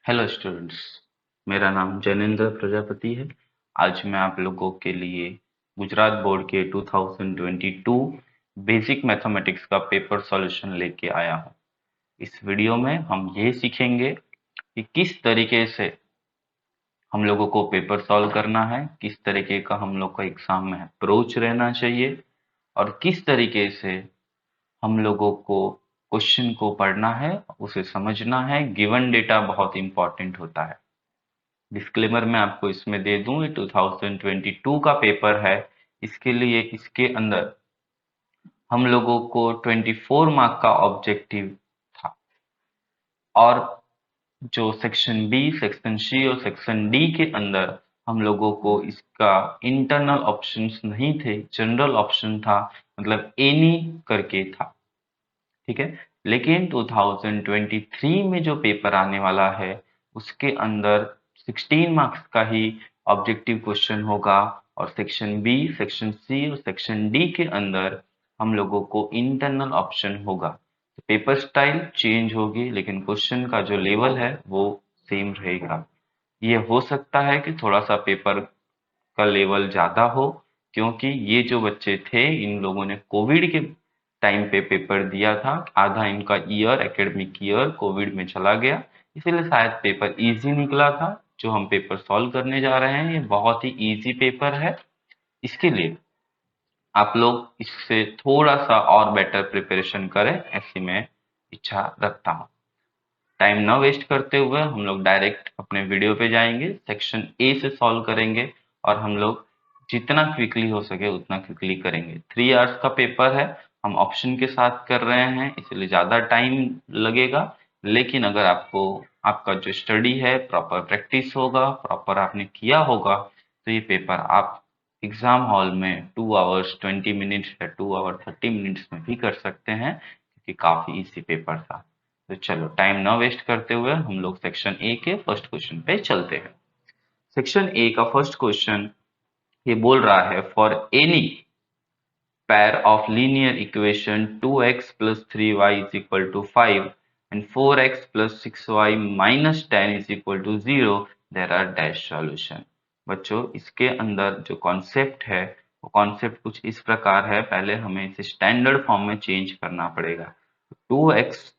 Hello students, मेरा नाम जैनेंद्र प्रजापति है। आज मैं आप लोगों के लिए गुजरात बोर्ड के 2022 बेसिक मैथमेटिक्स का पेपर सॉल्यूशन लेके आया हूँ। इस वीडियो में हम ये सीखेंगे कि किस तरीके से हम लोगों को पेपर सॉल्व करना है, किस तरीके का हम लोग का एग्जाम में अप्रोच रहना चाहिए और किस तरीके से हम लोगों को क्वेश्चन को पढ़ना है, उसे समझना है। गिवन डेटा बहुत इंपॉर्टेंट होता है। डिस्क्लेमर मैं आपको इसमें दे दूं, ये 2022 का पेपर है। इसके लिए इसके अंदर हम लोगों को 24 मार्क का ऑब्जेक्टिव था और जो सेक्शन बी, सेक्शन सी और सेक्शन डी के अंदर हम लोगों को इसका इंटरनल ऑप्शंस नहीं थे, जनरल ऑप्शन था, मतलब एनी करके था। ठीक है, लेकिन 2023 में जो पेपर आने वाला है उसके अंदर 16 मार्क्स का ही ऑब्जेक्टिव क्वेश्चन होगा और सेक्शन बी, सेक्शन सी और सेक्शन डी के अंदर हम लोगों को इंटरनल ऑप्शन होगा। तो पेपर स्टाइल चेंज होगी लेकिन क्वेश्चन का जो लेवल है वो सेम रहेगा। ये हो सकता है कि थोड़ा सा पेपर का लेवल ज्यादा हो, क्योंकि ये जो बच्चे थे इन लोगों ने कोविड के टाइम पे पेपर दिया था। आधा इनका ईयर, एकेडमिक ईयर कोविड में चला गया, इसीलिए शायद पेपर इजी निकला था। जो हम पेपर सॉल्व करने जा रहे हैं ये बहुत ही इजी पेपर है। इसके लिए आप लोग इससे थोड़ा सा और बेटर प्रिपरेशन करें, ऐसी मैं इच्छा रखता हूँ। टाइम ना वेस्ट करते हुए हम लोग डायरेक्ट अपने वीडियो पे जाएंगे, सेक्शन ए से सॉल्व करेंगे और हम लोग जितना क्विकली हो सके उतना क्विकली करेंगे। 3 आवर्स का पेपर है, हम ऑप्शन के साथ कर रहे हैं इसलिए ज़्यादा टाइम लगेगा। लेकिन अगर आपको आपका जो स्टडी है प्रॉपर प्रैक्टिस होगा, प्रॉपर आपने किया होगा, तो ये पेपर आप एग्जाम हॉल में 2 आवर्स 20 मिनट्स या 2 आवर 30 मिनट्स में भी कर सकते हैं, क्योंकि काफ़ी इजी पेपर था। तो चलो टाइम ना वेस्ट करते हुए हम लोग सेक्शन ए के फर्स्ट क्वेश्चन पे चलते हैं। सेक्शन ए का फर्स्ट क्वेश्चन ये बोल रहा है, for any pair of linear equation 2x plus 3y is equal to 5 and 4x plus 6y minus 10 is equal to 0, there are dash solution। बच्चों इसके अंदर जो कॉन्सेप्ट है वो कॉन्सेप्ट कुछ इस प्रकार है। पहले हमें इसे स्टैंडर्ड फॉर्म में चेंज करना पड़ेगा। 2x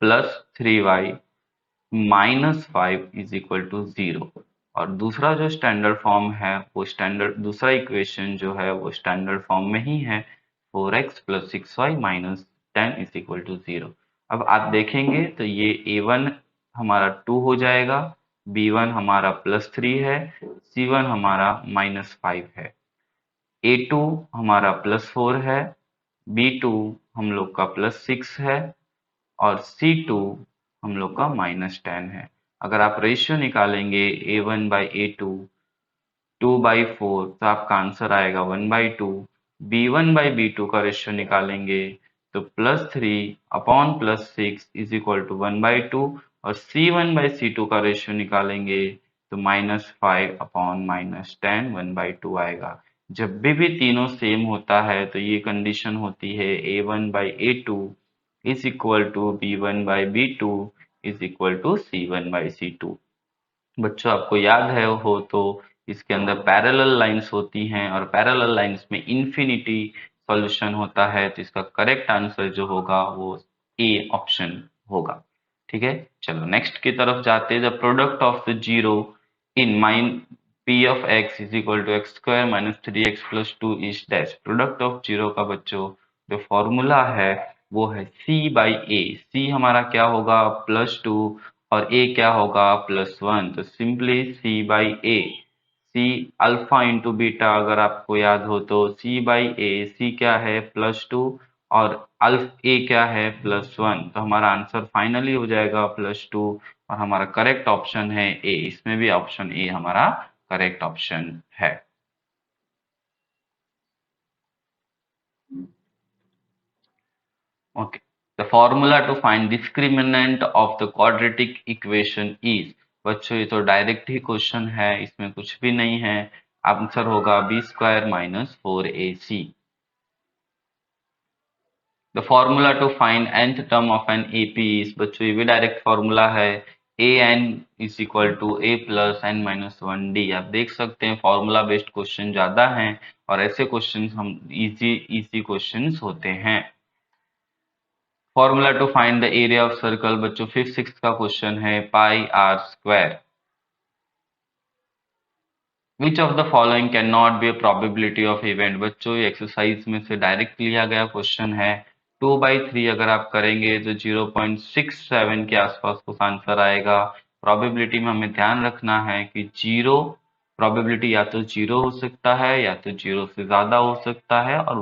plus 3y minus 5 is equal to 0। और दूसरा जो स्टैंडर्ड फॉर्म है वो स्टैंडर्ड दूसरा इक्वेशन जो है वो स्टैंडर्ड फॉर्म में ही है, 4x plus 6y minus 10 is equal to 0। अब आप देखेंगे तो ये a1 हमारा 2 हो जाएगा, b1 हमारा प्लस 3 है, c1 हमारा माइनस 5 है, a2 हमारा प्लस 4 है, b2 हम लोग का प्लस 6 है और C2 हम लोग का -10 है। अगर आप रेशियो निकालेंगे A1 बाई A2 2/4 तो आपका आंसर आएगा 1/2। B1 बाई B2 का रेशियो निकालेंगे तो +3/+6 इज इक्वल टू 1/2 और C1 बाई C2 का रेशियो निकालेंगे तो -5/-10 1/2 आएगा। जब भी तीनों सेम होता है तो ये कंडीशन होती है A1 by A2 is equal to B1 by B2 is equal to C1 by C2। बच्चों आपको याद है हो तो इसके अंदर पैरेलल लाइंस होती हैं और पैरेलल लाइंस में इन्फिनिटी सॉल्यूशन होता है, तो इसका करेक्ट आंसर जो होगा वो ए ऑप्शन होगा। ठीक है, चलो नेक्स्ट की तरफ जाते हैं। The product of the zero in mine p of x is equal to x square minus 3x plus 2 is dash. Product of zero का बच्चों जो फॉर्मूला है वो है c बाई ए। सी हमारा क्या होगा +2 और a क्या होगा +1, तो simply c by a. C alpha into beta अगर आपको याद हो तो c बाई ए, सी क्या है +2 और अल्फ ए क्या है +1, तो हमारा आंसर फाइनली हो जाएगा +2 और हमारा करेक्ट ऑप्शन है ए। इसमें भी ऑप्शन ए हमारा करेक्ट ऑप्शन है। Okay, the formula to find discriminant of the quadratic equation is. बच्चों ये तो डायरेक्ट ही क्वेश्चन है, इसमें कुछ भी नहीं है। आंसर होगा b² minus 4ac। The formula to find nth term of an AP is. बच्चों ये भी डायरेक्ट फॉर्मूला है, a n is equal to a plus n minus one d. आप देख सकते हैं फॉर्मूला बेस्ड क्वेश्चन ज्यादा हैं और ऐसे क्वेश्चन हम इजी क्वेश्चन होते हैं। Formula to find the area of circle बच्चों 5th 6th का क्वेश्चन है pi r square. Which of the following can not be a probability of event. बच्चों ये एक्सरसाइज में से डायरेक्ट लिया गया क्वेश्चन है। 2/3 अगर आप करेंगे तो 0.67 के आसपास कुछ आंसर आएगा। प्रोबेबिलिटी में हमें ध्यान रखना है कि जीरो प्रोबेबिलिटी या तो जीरो हो सकता है या तो जीरो से ज्यादा हो सकता है और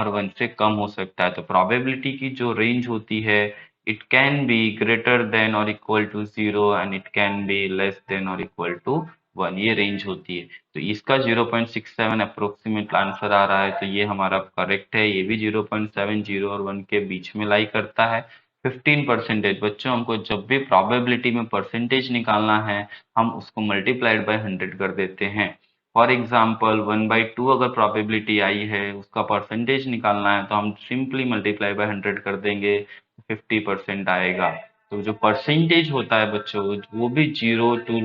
वन से कम हो सकता है। तो प्रोबेबिलिटी की जो रेंज होती है it can be greater than और equal to zero and it can be less than और इक्वल टू वन, ये रेंज होती है। तो इसका 0.67 अप्रोक्सीमेट आंसर आ रहा है तो ये हमारा करेक्ट है। ये भी 0.70 और 1 के बीच में लाई करता है। 15%। बच्चों हमको जब भी प्रोबेबिलिटी में परसेंटेज निकालना है हम उसको मल्टीप्लाइड बाय 100 कर देते हैं। फॉर एग्जाम्पल 1/2 अगर प्रोबेबिलिटी आई है उसका परसेंटेज निकालना है तो हम सिंपली मल्टीप्लाई बाय 100 कर देंगे, 50% आएगा। तो जो परसेंटेज होता है बच्चों वो भी 0 to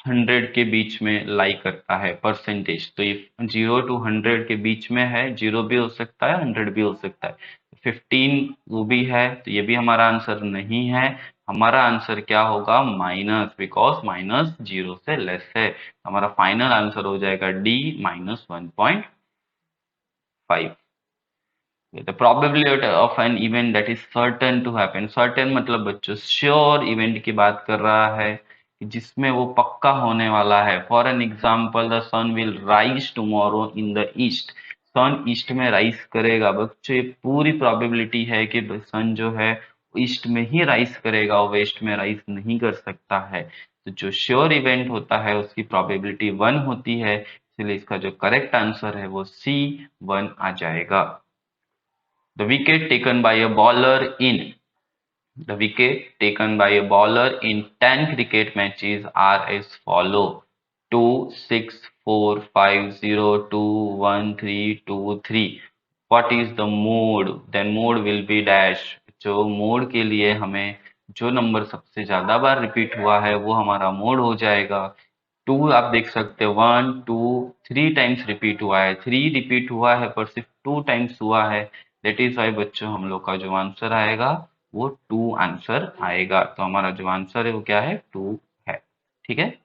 100 के बीच में लाई करता है परसेंटेज। तो ये 0 to 100 के बीच में है, 0 भी हो सकता है 100 भी हो सकता है। 15 वो भी है तो ये भी हमारा आंसर नहीं है। हमारा आंसर क्या होगा माइनस, बिकॉज माइनस 0 से लेस है। हमारा फाइनल आंसर हो जाएगा D -1.5। The probability of an event that is certain to happen, certain मतलब बच्चों श्योर इवेंट की बात कर रहा है जिसमें वो पक्का होने वाला है। For an example the sun will rise tomorrow in the east. Sun east में राइज करेगा बच्चों, ये पूरी प्रोबेबिलिटी है कि सन जो है ईस्ट में ही राइज करेगा और वेस्ट में राइज नहीं कर सकता है। तो जो श्योर इवेंट होता है उसकी प्रोबेबिलिटी 1 होती है, इसलिए इसका जो करेक्ट आंसर है वो C1 आ जाएगा। The wicket taken by a bowler in the wicket taken by a bowler in 10 cricket matches are as follow: 2, 6, 4, 5, 0, 2, 1, 3, 2, 3. What is the mode? Then mode will be dash. जो mode के लिए हमें जो number सबसे ज्यादा बार repeat हुआ है वो हमारा मोड हो जाएगा। 2 आप देख सकते हो 1, 2, 3 टाइम्स रिपीट हुआ है, 3 रिपीट हुआ है पर सिर्फ 2 टाइम्स हुआ है। दैट इज वाई बच्चों हम लोग का जो आंसर आएगा वो 2 आंसर आएगा। तो हमारा जो आंसर है वो क्या है 2 है। ठीक है।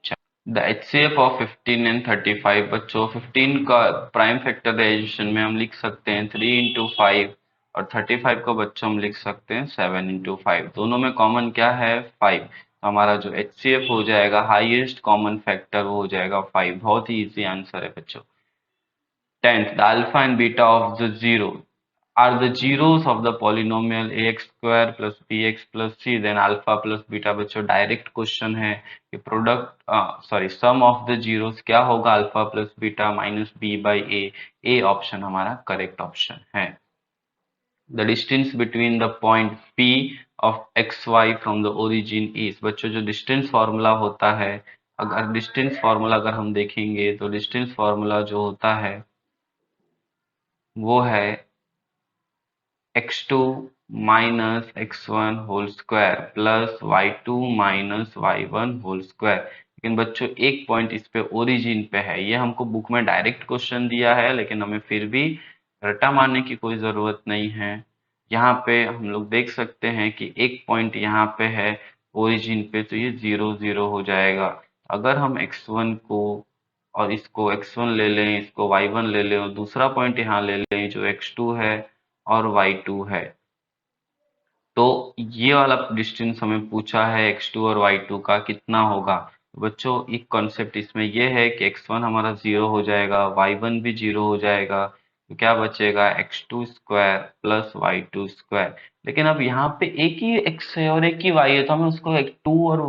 द एचसीएफ ऑफ 15 एंड 35 बच्चों 15 का प्राइम फैक्टराइजेशन में हम लिख सकते हैं 3 इंटू 5 और 35 को बच्चों हम लिख सकते हैं 7 इंटू 5। दोनों में कॉमन क्या है 5। तो हमारा जो एचसीएफ हो जाएगा हाईएस्ट कॉमन फैक्टर वो हो जाएगा 5। बहुत ही इजी आंसर है बच्चों। 10th, the alpha and beta of the zero are the zeros of the polynomial ax square plus bx plus c, then alpha plus beta। बच्चों डायरेक्ट क्वेश्चन है कि product sum of the zeros क्या होगा alpha plus beta minus b by a option हमारा correct option है। The distance between the point P of xy from the origin is। बच्चों जो distance formula होता है, अगर डिस्टेंस फॉर्मूला अगर हम देखेंगे तो डिस्टेंस फॉर्मूला जो होता है वो है x2 minus x1 whole square plus y2 minus y1 whole square. लेकिन बच्चों एक पॉइंट इस पे ओरिजिन पे है, ये हमको बुक में डायरेक्ट क्वेश्चन दिया है लेकिन हमें फिर भी रटा मारने की कोई जरूरत नहीं है। यहाँ पे हम लोग देख सकते हैं कि एक पॉइंट यहाँ पे है ओरिजिन पे तो ये 0 0 हो जाएगा। अगर हम x1 को और इसको x1 ले लें, इसको y1 ले लें और दूसरा पॉइंट यहाँ ले लें जो x2 है और y2 है, तो ये वाला डिस्टेंस हमें पूछा है x2 और y2 का कितना होगा। बच्चों एक कॉन्सेप्ट इसमें यह है कि x1 हमारा 0 हो जाएगा, y1 भी 0 हो जाएगा, तो क्या बचेगा x2 square plus y2 square. लेकिन अब यहाँ पे एक ही x है और एक ही y है तो हमें उसको एक 2 और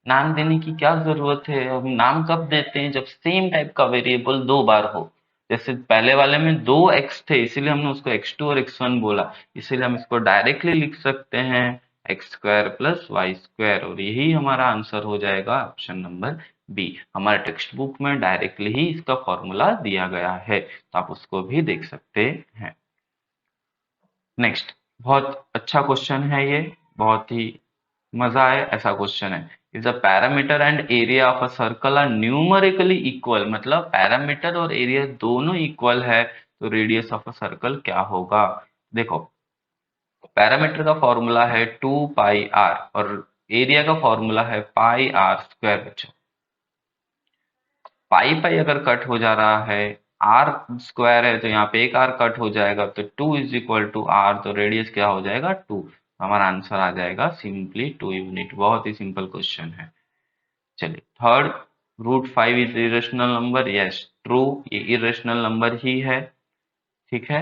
नाम देने की क्या जरूरत है। हम नाम कब देते हैं जब सेम टाइप का वेरिएबल दो बार हो। जैसे पहले वाले में दो x थे इसीलिए हमने उसको x2 और x1 बोला, इसीलिए हम इसको डायरेक्टली लिख सकते हैं x square plus y square और यही हमारा आंसर हो जाएगा ऑप्शन नंबर बी। हमारे टेक्स्ट बुक में डायरेक्टली ही इसका फॉर्मूला दिया गया है तो आप उसको भी देख सकते हैं। नेक्स्ट, बहुत अच्छा क्वेश्चन है ये बहुत ही मजा आए ऐसा क्वेश्चन है। If the parameter and area of a circle are numerically equal, मतलब पैरामीटर और एरिया दोनों इक्वल है तो रेडियस ऑफ अ सर्कल क्या होगा। देखो, पैरामीटर का फॉर्मूला है 2 पाई r और एरिया का फॉर्मूला है पाई r स्क्वायर। बच्चों, पाई पाई अगर कट हो जा रहा है, आर स्क्वायर है तो यहाँ पे एक आर कट हो जाएगा, तो 2 = r, तो रेडियस क्या हो जाएगा 2। हमारा आंसर आ जाएगा सिंपली 2 यूनिट। बहुत ही सिंपल क्वेश्चन है। चलिए third, √5 is irrational number. Yes true, ये इरेशनल नंबर ही है। ठीक है।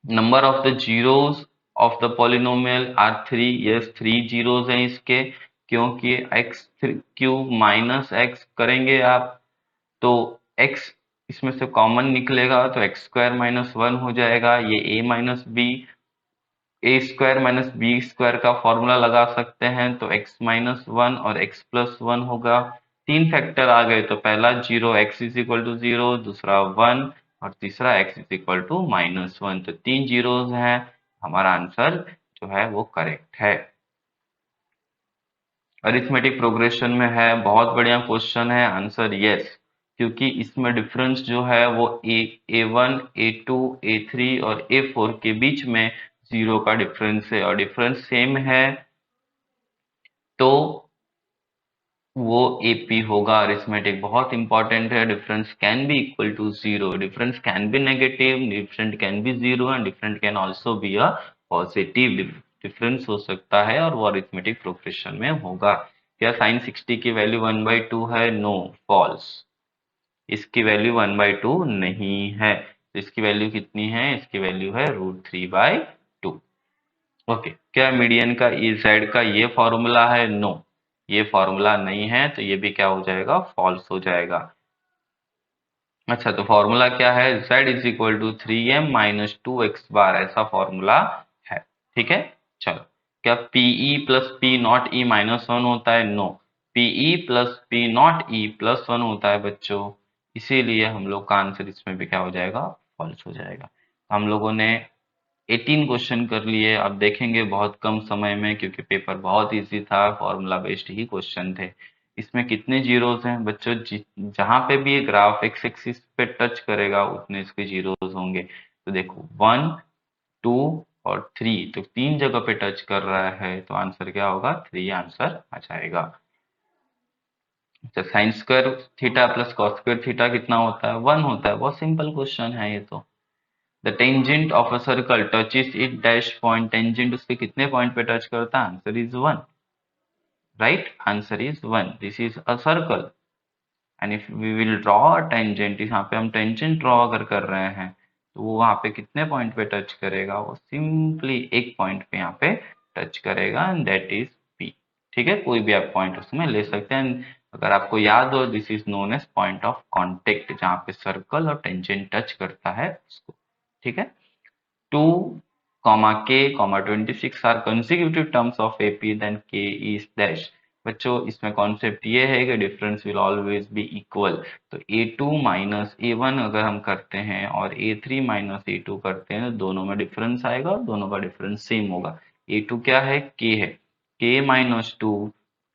Number of the zeros of the polynomial are 3। Yes 3 zeros हैं इसके, क्योंकि एक्स क्यूब माइनस एक्स करेंगे आप तो x इसमें से कॉमन निकलेगा तो x² - 1 हो जाएगा। ये a² - b² का फॉर्मूला लगा सकते हैं तो x-1 और x+1 होगा। तीन फैक्टर आ गए तो पहला 0, x=0, दूसरा 1 और तीसरा x=-1। तो तीन जीरोस हैं, हमारा आंसर जो है वो करेक्ट है। अरिथमेटिक प्रोग्रेशन में है, बहुत बढ़िया क्वेश्चन है। आंसर यस, क्योंकि इसमें डिफरेंस जो है वो a1 a2 a3 और a4 के बीच में 0 का डिफरेंस है और डिफरेंस सेम है तो वो AP होगा। अरिथमेटिक बहुत इंपॉर्टेंट है। Difference can be equal to 0, difference can be negative, difference can be 0 and difference can also be a positive. Difference हो सकता है और वो अरिथमेटिक प्रोग्रेशन में होगा। क्या साइन 60 की वैल्यू 1/2 है? No, false. इसकी वैल्यू 1/2 नहीं है। तो इसकी वैल्यू कितनी है? इसकी वैल्यू है √3/2। ओके। क्या मीडियन का z का ये फॉर्मूला है? नो, ये फॉर्मूला नहीं है, तो ये भी क्या हो जाएगा? फॉल्स हो जाएगा। अच्छा, तो फॉर्मूला क्या है? z = 3m - 2x बार, ऐसा फॉर्मूला है। ठीक है। चलो, क्या PE + P0e-1 होता है? नो, PE + P0e+1 होता है बच्चों। इसीलिए हम लोग का आंसर इसमें भी क्या हो जाएगा? फॉल्स हो जाएगा। हम लोगों ने 18 क्वेश्चन कर लिए। अब देखेंगे बहुत कम समय में, क्योंकि पेपर बहुत इजी था, फॉर्मूला बेस्ड ही क्वेश्चन थे। इसमें कितने जीरोस हैं बच्चों? जहां पे भी ये ग्राफ एक्स एक्सिस पे टच करेगा उतने इसके जीरोस होंगे। तो देखो 1 2 और 3, तो तीन जगह पे टच कर रहा है तो आंसर क्या होगा? 3 आंसर आ जाएगा। अच्छा, sine square theta plus cos square theta कितना होता है? 1 होता है। बहुत सिंपल क्वेश्चन है ये तो। The tangent of a circle touches it dash point, tangent उसके कितने पॉइंट पे टच करता है? Answer is 1, right? Answer is 1। This is a circle and if we will draw a tangent, यहाँ पे हम टेंजेंट ड्रॉ अगर कर रहे हैं तो वो वहां पे कितने पॉइंट पे टच करेगा? वो सिंपली एक पॉइंट पे यहाँ पे टच करेगा एंड दैट इज P। ठीक है, कोई भी आप पॉइंट उसमें ले सकते हैं। अगर आपको याद हो, this is known as point of contact, जहाँ पे सर्कल और टेंजेंट टच करता है उसको। ठीक है। 2, K, 26 are consecutive terms of AP, then K is dash। बच्चों, इसमें कॉन्सेप्ट ये है कि difference will always be equal. तो A2 - A1 अगर हम करते हैं और A3 - A2 करते हैं तो दोनों में डिफरेंस आएगा और दोनों का डिफरेंस सेम होगा। A2 क्या है? K है। K-2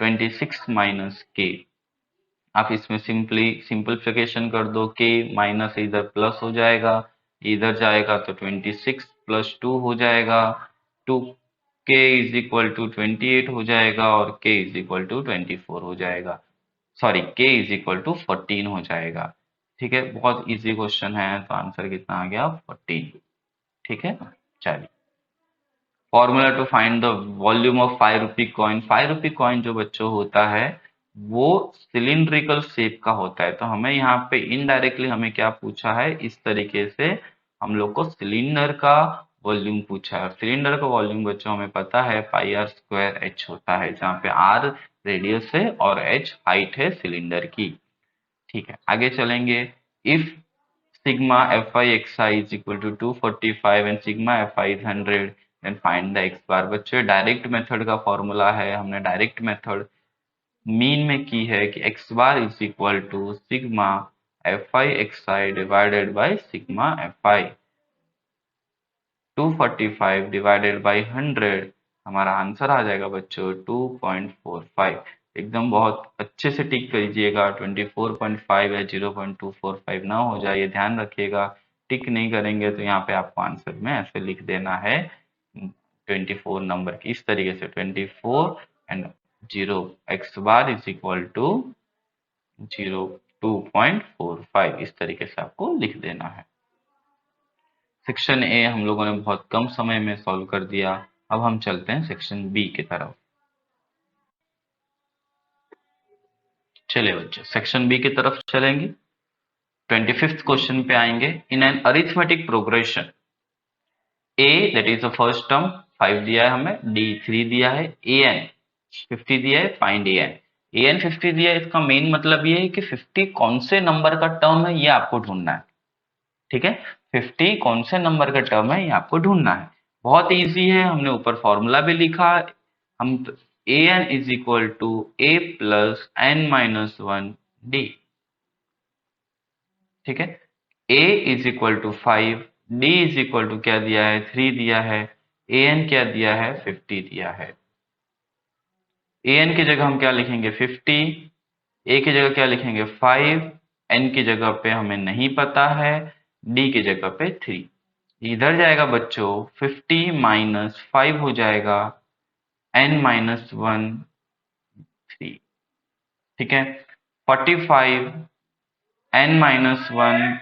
26 - K। आप इसमें सिंपली सिंपलीफिकेशन कर दो। K माइनस इधर प्लस हो जाएगा, इधर जाएगा तो 26 + 2 हो जाएगा। 2K = 28 हो जाएगा और K = 24 हो जाएगा। सॉरी, K = 14 हो जाएगा। ठीक है, बहुत इजी क्वेश्चन है। तो आंसर कितना आ गया? 14। ठीक है। चलिए, formula to find the volume of 5 rupee coin. 5 rupee coin जो बच्चों होता है वो सिलिंड्रिकल शेप का होता है। तो हमें यहाँ पे इनडायरेक्टली हमें क्या पूछा है? इस तरीके से हम लोग को सिलेंडर का वॉल्यूम पूछा है। सिलेंडर का वॉल्यूम बच्चों हमें पता है πr² होता है, जहाँ पे r रेडियस है और h हाइट है सिलेंडर की। ठीक है, आगे चलेंगे। If sigma fi xi is equal to 245 and sigma fi is 100, then find the x bar। बच्चों, डायरेक्ट मेथड का फॉर्मूला है, हमने डायरेक्ट मेथड मीन में की है कि x bar is equal to sigma fi xi divided by sigma fi। 245 divided by 100 हमारा answer आ जाएगा बच्चों 2.45। एकदम बहुत अच्छे से टिक करिएगा, 24.5 या 0.245 ना हो जाए, ये ध्यान रखिएगा। टिक नहीं करेंगे तो यहाँ पे आपको आंसर में ऐसे लिख देना है 24 नंबर की, इस तरीके से 24 and 0 x bar is equal to 2.45, इस तरीके से आपको लिख देना है। सेक्शन ए हम लोगों ने बहुत कम समय में सॉल्व कर दिया। अब हम चलते हैं सेक्शन बी की तरफ। चलिए बच्चों, सेक्शन बी की तरफ चलेंगे। 25th क्वेश्चन पे आएंगे। In an arithmetic progression, A that is the first term 5 दिया है हमें, डी 3 दिया है, ए एन 50 दिया है, find A N. A N 50 दिया है, इसका मेन मतलब ये है कि 50 कौन से नंबर का टर्म है ये आपको ढूंढना है। ठीक है, 50 कौन से नंबर का टर्म है ये आपको ढूंढना है। बहुत इजी है, हमने ऊपर फॉर्मूला भी लिखा। हम a n is equal to a plus n minus one d. ठीक है, a is equal to 5, d is equal to क्या दिया है 3 दिया है, a n क्या दिया है 50 दिया है। a n की जगह हम क्या लिखेंगे 50, a की जगह क्या लिखेंगे 5, n की जगह पे हमें नहीं पता है, d की जगह पे 3। इधर जाएगा बच्चों 50 माइनस 5 हो जाएगा n माइनस 1 3। ठीक है, 45 n माइनस 1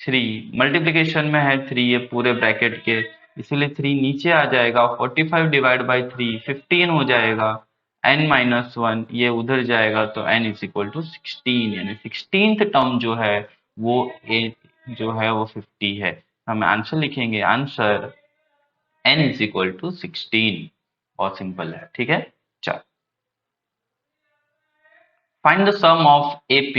3 मल्टीप्लीकेशन में है 3 ये पूरे ब्रैकेट के, इसीलिए 3 नीचे आ जाएगा। 45 डिवाइड बाई 3 15 हो जाएगा, n माइनस वन ये उधर जाएगा तो n इज इक्वल टू 16, यानी 16th टर्म जो है वो a जो है वो 50 है। हम आंसर लिखेंगे, answer n is equal to 16। बहुत सिंपल है। ठीक है, चल find the sum of AP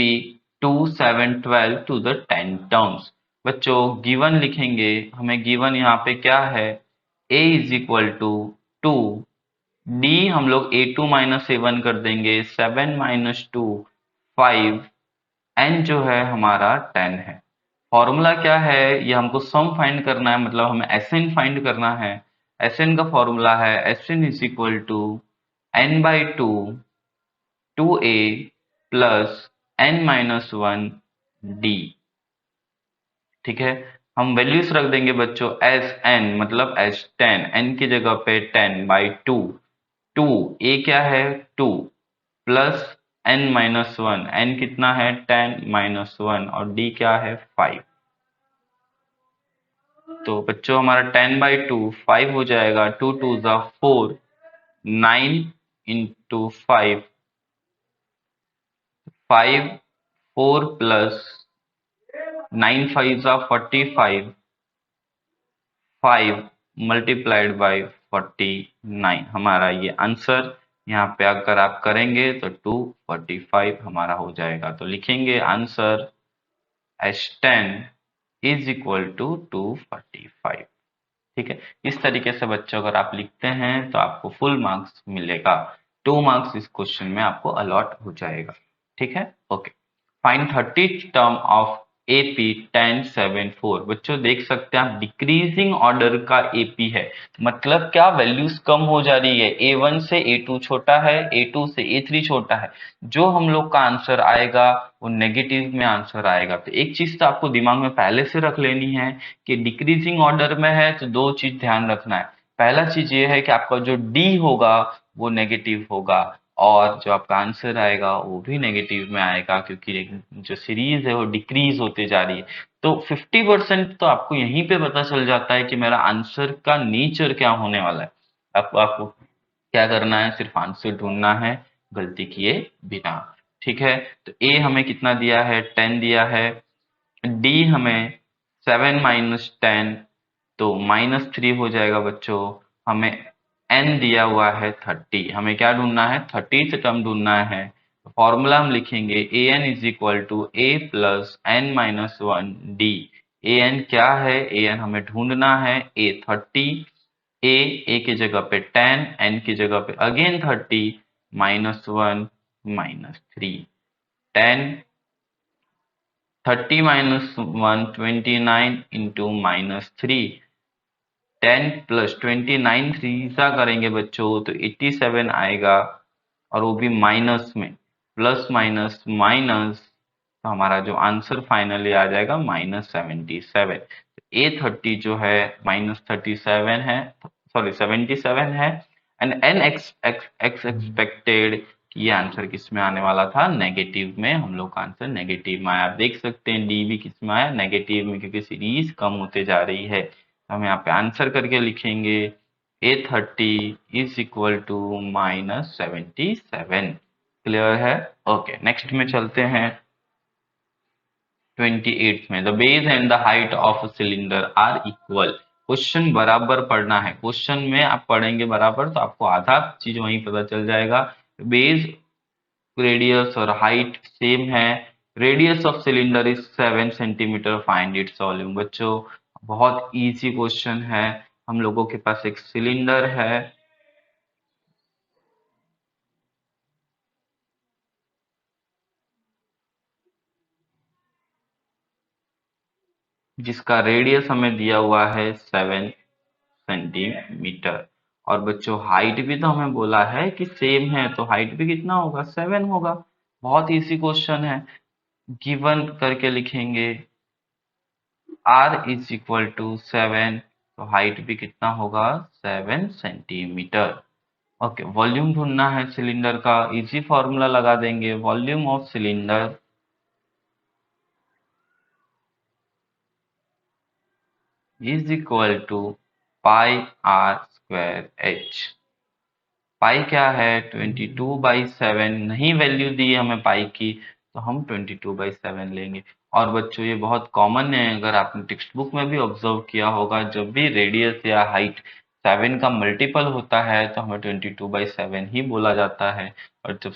2 7 12 to the 10 terms. बच्चों गिवन लिखेंगे, हमें गिवन यहाँ पे क्या है, a is equal to 2, d हम लोग A2 माइनस A1 कर देंगे, 7 माइनस 2 5, n जो है हमारा 10 है। फॉर्मूला क्या है, ये हमको सम फाइंड करना है, मतलब हमें Sn फाइंड करना है। Sn का फॉर्मूला है Sn is equal to n by 2 2a plus n minus one d. ठीक है, हम वैल्यूज रख देंगे बच्चों एस एन मतलब एस 10, एन की जगह पे 10 बाई 2, 2 ए क्या है 2 plus n minus one, n कितना है 10 माइनस वन और डी क्या है 5। तो बच्चों हमारा 10 बाई 2 5 हो जाएगा, 2 टू ज़ा 4, 9 इंटू 5, 5 4 प्लस 9 5 ज़ा 45, 5 मल्टीप्लाइड बाई 49 हमारा ये आंसर। यहाँ पे अगर आप करेंगे तो 245 हमारा हो जाएगा। तो लिखेंगे answer S10 is equal to 245। ठीक है, इस तरीके से बच्चों अगर आप लिखते हैं तो आपको फुल मार्क्स मिलेगा, 2 मार्क्स इस क्वेश्चन में आपको अलॉट हो जाएगा। ठीक है, okay. Find 30th term of AP 1074। बच्चों देख सकते हैं आप डिक्रीजिंग ऑर्डर का AP है, मतलब क्या वैल्यूज कम हो जा रही है, A1 से A2 छोटा है, A2 से A3 छोटा है। जो हम लोग का आंसर आएगा वो नेगेटिव में आंसर आएगा। तो एक चीज तो आपको दिमाग में पहले से रख लेनी है कि डिक्रीजिंग ऑर्डर में है तो दो चीज ध्यान रखना है। पहला चीज ये है कि आपका जो डी होगा वो नेगेटिव होगा और जो आपका आंसर आएगा वो भी नेगेटिव में आएगा, क्योंकि जो सीरीज है वो डिक्रीज होते जा रही है। तो 50% तो आपको यहीं पे पता चल जाता है कि मेरा आंसर का नेचर क्या होने वाला है। आपको क्या करना है, सिर्फ आंसर ढूंढना है गलती किए बिना। ठीक है, तो ए हमें कितना दिया है 10 दिया है, डी हमें 7 माइनस 10 तो माइनस 3 हो जाएगा बच्चों। हमें n दिया हुआ है 30, हमें क्या ढूंढना है 30th टर्म ढूंढना है। फॉर्मूला हम लिखेंगे a n is equal to a plus n minus one d. A n क्या है, ए एन हमें ढूंढना है ए 30, ए की जगह पे 10, एन की जगह पे again 30 minus one minus 3, 10 30 minus one 29 into minus 3, 10 plus 29 three सा करेंगे बच्चों तो 87 आएगा, और वो भी माइनस में, प्लस माइनस माइनस, तो हमारा जो आंसर फाइनली आ जाएगा -77। A30 जो है -37 है, सॉरी 77 है, and n x x x expected कि ये आंसर किस में आने वाला था, नेगेटिव में। हम लोग का आंसर नेगेटिव में आया। आप देख सकते हैं डी भी किस में आया, नेगेटिव में, क्योंकि सीरीज कम होते जा रही है। तो हम यहाँ पे आंसर करके लिखेंगे A30 is equal to -77। Clear है? ओके, नेक्स्ट में चलते हैं। 28 में the base and the height of cylinder are equal. Question बराबर पढ़ना है। क्वेश्चन में आप पढ़ेंगे बराबर तो आपको आधा चीज वहीं पता चल जाएगा। बेस, रेडियस और हाइट सेम है। Radius of cylinder is 7 centimetre, find its volume. बच्चों बहुत इजी क्वेश्चन है। हम लोगों के पास एक सिलेंडर है जिसका रेडियस हमें दिया हुआ है 7 सेंटीमीटर, और बच्चों हाइट भी तो हमें बोला है कि सेम है, तो हाइट भी कितना होगा, 7 होगा। बहुत इजी क्वेश्चन है। गिवन करके लिखेंगे r इज इक्वल टू 7, तो हाइट भी कितना होगा, 7 सेंटीमीटर। ओके, वॉल्यूम ढूंढना है सिलेंडर का। इजी फॉर्मूला लगा देंगे, volume of cylinder is equal to pi r square h. Pi क्या है, 22/7। नहीं वैल्यू दी है हमें पाई की, तो हम 22/7 लेंगे। और बच्चों ये बहुत कॉमन है, अगर आपने टेक्स्ट बुक में भी ऑब्जर्व किया होगा, जब भी रेडियस या हाइट 7 का मल्टीपल होता है तो हमें 22/7 ही बोला जाता है। और जब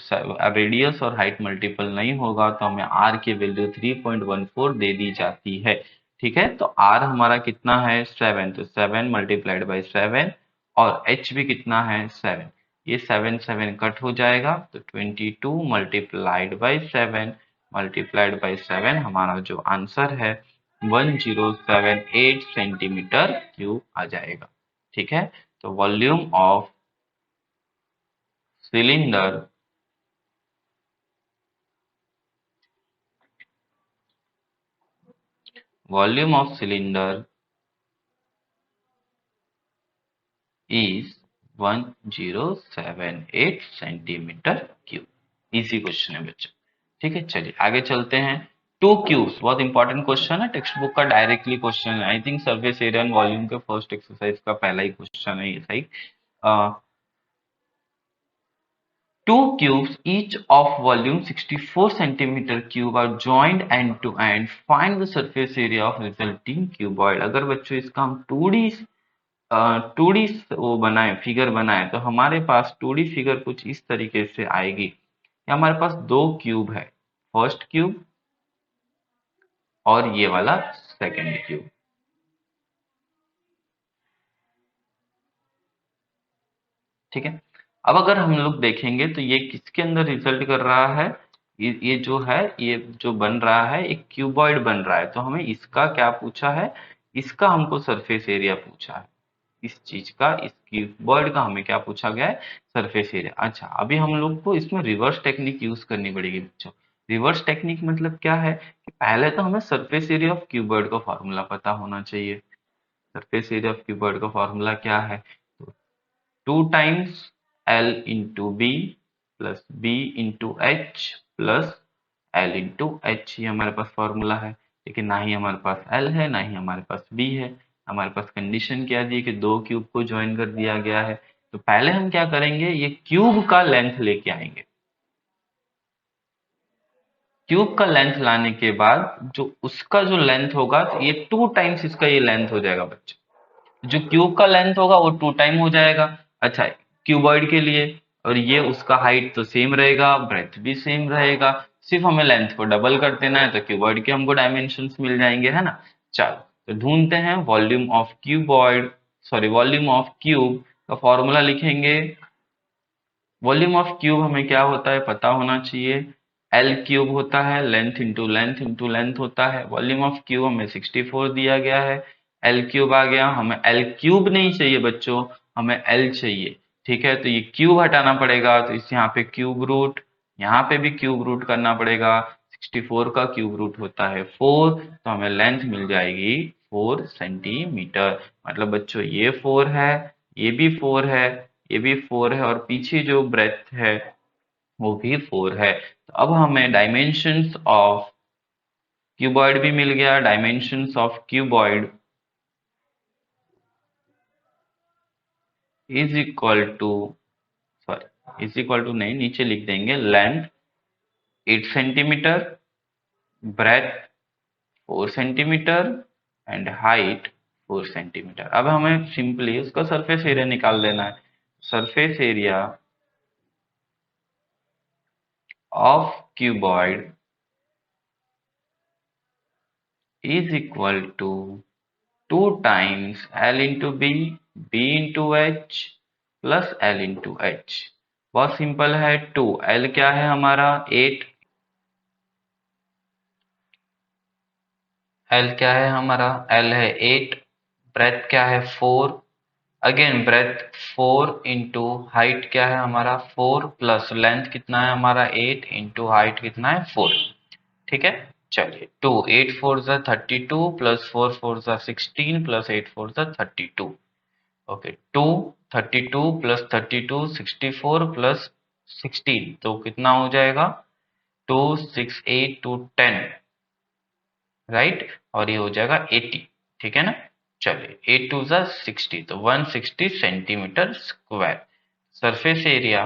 रेडियस और हाइट मल्टीपल नहीं होगा तो हमें आर की वैल्यू 3.14 दे दी जाती है। ठीक है, तो आर हमारा कितना है, 7, तो 7 मल्टीप्लाइड बाई 7, और एच भी कितना है, 7। ये 7 7 कट हो जाएगा, तो 22 मल्टीप्लाइड बाई 7 मल्टीप्लाइड बाई 7, हमारा जो आंसर है 1078 सेंटीमीटर क्यूब आ जाएगा। ठीक है, तो volume of cylinder volume of cylinder is 1078 centimetre cube. Easy question है बच्चों। ठीक है, चलिए आगे चलते हैं। टू क्यूब्स बहुत इंपॉर्टेंट क्वेश्चन है, टेक्स्ट बुक का डायरेक्टली क्वेश्चन है। I think surface area and volume के फर्स्ट एक्सरसाइज का पहला ही क्वेश्चन है ये, सही। Two cubes, each of volume 64 centimeter cube, are joined end to end. Find the surface area of resulting cuboid. अगर बच्चों इसका हम 2D वो बनाए, फिगर बनाए, तो हमारे पास 2D फिगर कुछ इस तरीके से आएगी। हमारे पास दो क्यूब है, फर्स्ट क्यूब और ये वाला सेकंड क्यूब। ठीक है, अब अगर हम लोग देखेंगे तो ये किसके अंदर रिजल्ट कर रहा है, ये जो है, ये जो बन रहा है एक क्यूबॉइड बन रहा है। तो हमें इसका क्या पूछा है, इसका हमको सरफेस एरिया पूछा है। इस चीज का, इस क्यूबॉइड का हमें क्या पूछा गया है, सरफेस एरिया। अच्छा, अभी हम लोग को इसमें रिवर्स टेक्निक यूज करनी पड़ेगी बच्चों। रिवर्स टेक्निक मतलब क्या है कि पहले तो हमें सरफेस एरिया ऑफ क्यूबॉइड का फॉर्मूला पता होना चाहिए। सरफेस एरिया ऑफ क्यूबॉइड का फॉर्मूला क्या है, 2 times L into B plus B into H plus L into H, ये हमारे पास फॉर्मूला है। लेकिन ना ही हमारे पास L है, ना ही हमारे पास B है। हमारे पास कंडीशन क्या दी है कि दो क्यूब को ज्वाइन कर दिया गया है। तो पहले हम क्या करेंगे, ये क्यूब का लेंथ लेके आएंगे। क्यूब का लेंथ लाने के बाद जो उसका जो लेंथ होगा, तो ये 2 times इसका ये लेंथ हो जाएगा बच्चों। जो क्यूब का लेंथ होगा वो 2 टाइम हो जाएगा। अच्छा, क्यूबॉइड के लिए, और ये उसका हाइट तो सेम रहेगा, ब्रेथ भी सेम रहेगा, सिर्फ हमें लेंथ को डबल कर देना है, तो क्यूबॉइड के हमको डायमेंशंस मिल जाएंगे, है ना। चलो, तो ढूंढते हैं volume of cuboid, sorry volume of cube का फॉर्मूला लिखेंगे। वॉल्यूम ऑफ क्यूब हमें क्या होता है पता होना चाहिए, एल क्यूब होता है, length into length into length होता है। वॉल्यूम ऑफ क्यूब हमें 64 दिया गया है, एल क्यूब आ गया, हमें एल क्यूब नहीं चाहिए बच्चों, हमें एल चाहिए। ठीक है, तो ये क्यूब हटाना पड़ेगा, तो इस यहाँ पे क्यूब रूट, यहाँ पे भी क्यूब रूट करना पड़ेगा। 64 का क्यूब रूट होता है 4, तो हमें लेंथ मिल जाएगी 4 सेंटीमीटर। मतलब बच्चों ये 4 है, ये भी 4 है, ये भी 4 है, और पीछे जो ब्रेथ है वो भी 4 है। तो अब हमें डायमेंशंस ऑफ क्यूबॉइड भी मिल गया। Dimensions of cuboid is equal to, sorry is equal to नहीं, नीचे लिख देंगे length 8 centimetre, breadth 4 centimetre and height 4 centimetre. अब हमें सिंपली उसका सरफेस एरिया निकाल देना है। Surface area of cuboid is equal to 2 times L into B into H plus L into H। बहुत सिंपल है। 2 L क्या है हमारा 8, L क्या है हमारा, L है 8, ब्रेथ क्या है 4, अगेन ब्रेथ 4 इंटू हाइट क्या है हमारा 4, प्लस लेंथ कितना है हमारा 8 इंटू हाइट कितना है 4। ठीक है, चलिए 2 8 4 जा 32 प्लस 4 4 जा 16 प्लस 8 4 जा 32। ओके, 2 32 प्लस 32 64 प्लस 16, तो कितना हो जाएगा 2 6 8 2 10, राइट, और ये हो जाएगा 80। ठीक है ना, चलिए 8 2 जा 60, तो 160 centimetre square. Surface area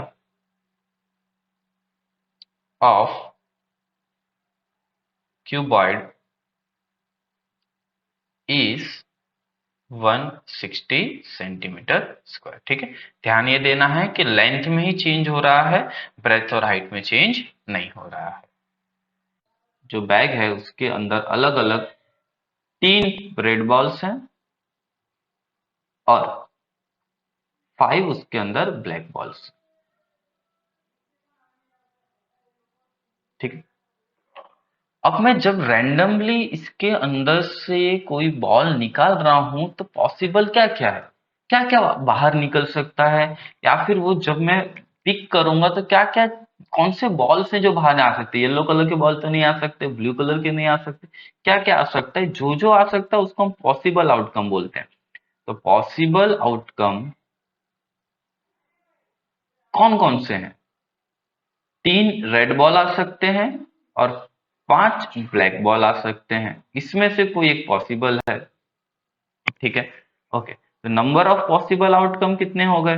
of cuboid is 160 centimetre square. ठीक है, ध्यान ये देना है कि लेंथ में ही चेंज हो रहा है, ब्रेथ और हाइट में चेंज नहीं हो रहा है। जो बैग है उसके अंदर अलग अलग 3 रेड बॉल्स हैं और 5 उसके अंदर ब्लैक बॉल्स। ठीक है, अब मैं जब रैंडमली इसके अंदर से कोई बॉल निकाल रहा हूं तो पॉसिबल क्या क्या है, क्या क्या बाहर निकल सकता है, या फिर वो जब मैं पिक करूंगा तो क्या क्या, कौन से बॉल्स हैं जो बाहर आ सकते हैं। येलो कलर के बॉल तो नहीं आ सकते, ब्लू कलर के नहीं आ सकते, क्या क्या आ सकता है, जो जो आ सकता है उसको हम पॉसिबल आउटकम बोलते हैं। तो पॉसिबल आउटकम कौन कौन से हैं, 3 रेड बॉल आ सकते हैं और 5 ब्लैक बॉल आ सकते हैं, इसमें से कोई एक पॉसिबल है। ठीक है, ओके, तो नंबर ऑफ पॉसिबल आउटकम कितने हो गए,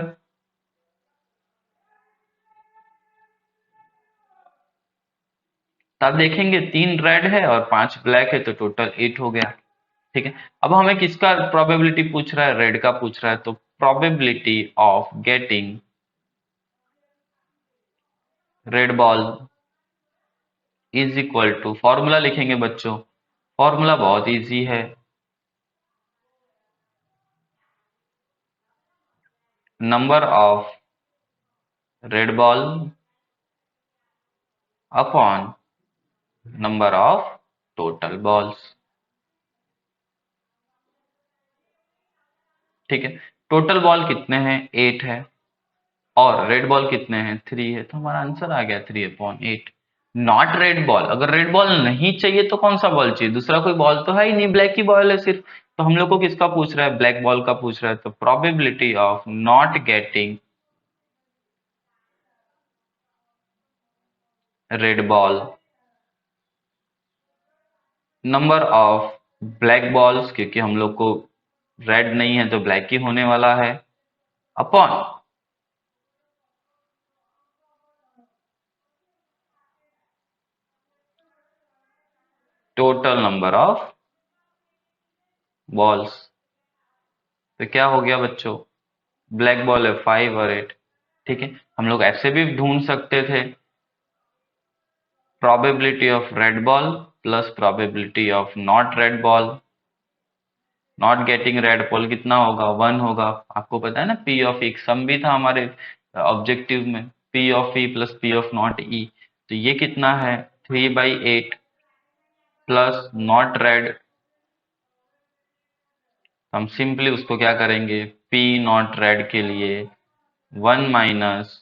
तब देखेंगे 3 रेड है और 5 ब्लैक है, तो टोटल 8 हो गया। ठीक है, अब हमें किसका प्रोबेबिलिटी पूछ रहा है, रेड का पूछ रहा है, तो probability of getting red ball is equal to, formula लिखेंगे बच्चों, फॉर्मूला बहुत इजी है, number of red ball upon number of total balls. ठीक है, टोटल बॉल कितने हैं 8 है, और रेड बॉल कितने हैं 3 है, तो हमारा आंसर आ गया 3/8। नॉट रेड बॉल, अगर रेड बॉल नहीं चाहिए तो कौन सा बॉल चाहिए, दूसरा कोई बॉल तो है ही नहीं, ब्लैक ही बॉल है सिर्फ। तो हम लोग को किसका पूछ रहा है, ब्लैक बॉल का पूछ रहा है, तो probability of not getting red ball, number of black balls, क्योंकि हम लोग को रेड नहीं है तो ब्लैक ही होने वाला है, upon total number of balls. तो क्या हो गया बच्चों, ब्लैक बॉल है 5 और 8। ठीक है, हम लोग ऐसे भी ढूंढ सकते थे, probability of red ball plus probability of not red ball, not getting red ball कितना होगा 1 होगा। आपको पता है ना, पी ऑफ ई सम भी था हमारे ऑब्जेक्टिव में, p of e plus p of not e, तो ये कितना है 3/8 प्लस नॉट रेड तो हम सिंपली उसको क्या करेंगे, पी नॉट रेड के लिए 1 minus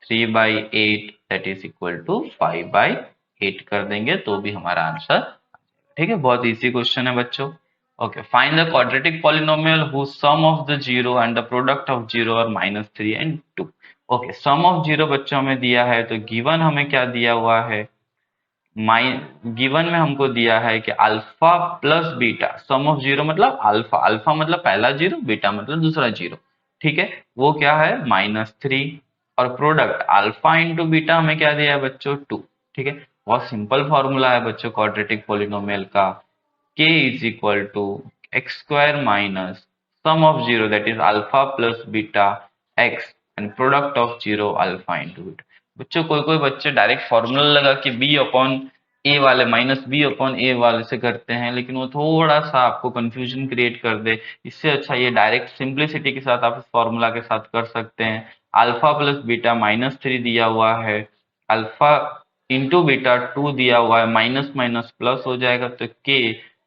3/8 that is equal to 5/8 कर देंगे तो भी हमारा आंसर। ठीक है, बहुत इजी क्वेश्चन है बच्चों। Okay, find the quadratic polynomial whose sum of the zero and the product of zero और -3 and 2। Okay, sum of zero बच्चों हमें दिया है, तो गिवन हमें क्या दिया हुआ है, गिवन में हमको दिया है कि alpha plus beta, sum of zero मतलब अल्फा, अल्फा मतलब पहला जीरो, बीटा मतलब दूसरा जीरो। ठीक है, वो क्या है -3, और प्रोडक्ट अल्फा इंटू बीटा हमें क्या दिया है बच्चों 2। ठीक है, बहुत सिंपल फॉर्मूला है बच्चों क्वाड्रेटिक पोलिनोमियल का, k is equal to x square minus sum of zero that is alpha plus beta x and product of zero alpha into beta. बच्चों कोई कोई बच्चे डायरेक्ट फॉर्मूला लगा कि बी अपॉन ए वाले माइनस बी अपॉन ए वाले से करते हैं, लेकिन वो थोड़ा सा आपको कंफ्यूजन क्रिएट कर दे। इससे अच्छा ये डायरेक्ट सिंप्लिसिटी के साथ आप इस फॉर्मूला के साथ कर सकते हैं। अल्फा प्लस बीटा -3 दिया हुआ है, अल्फा इंटू बीटा 2 दिया हुआ है, माइनस माइनस प्लस हो जाएगा तो के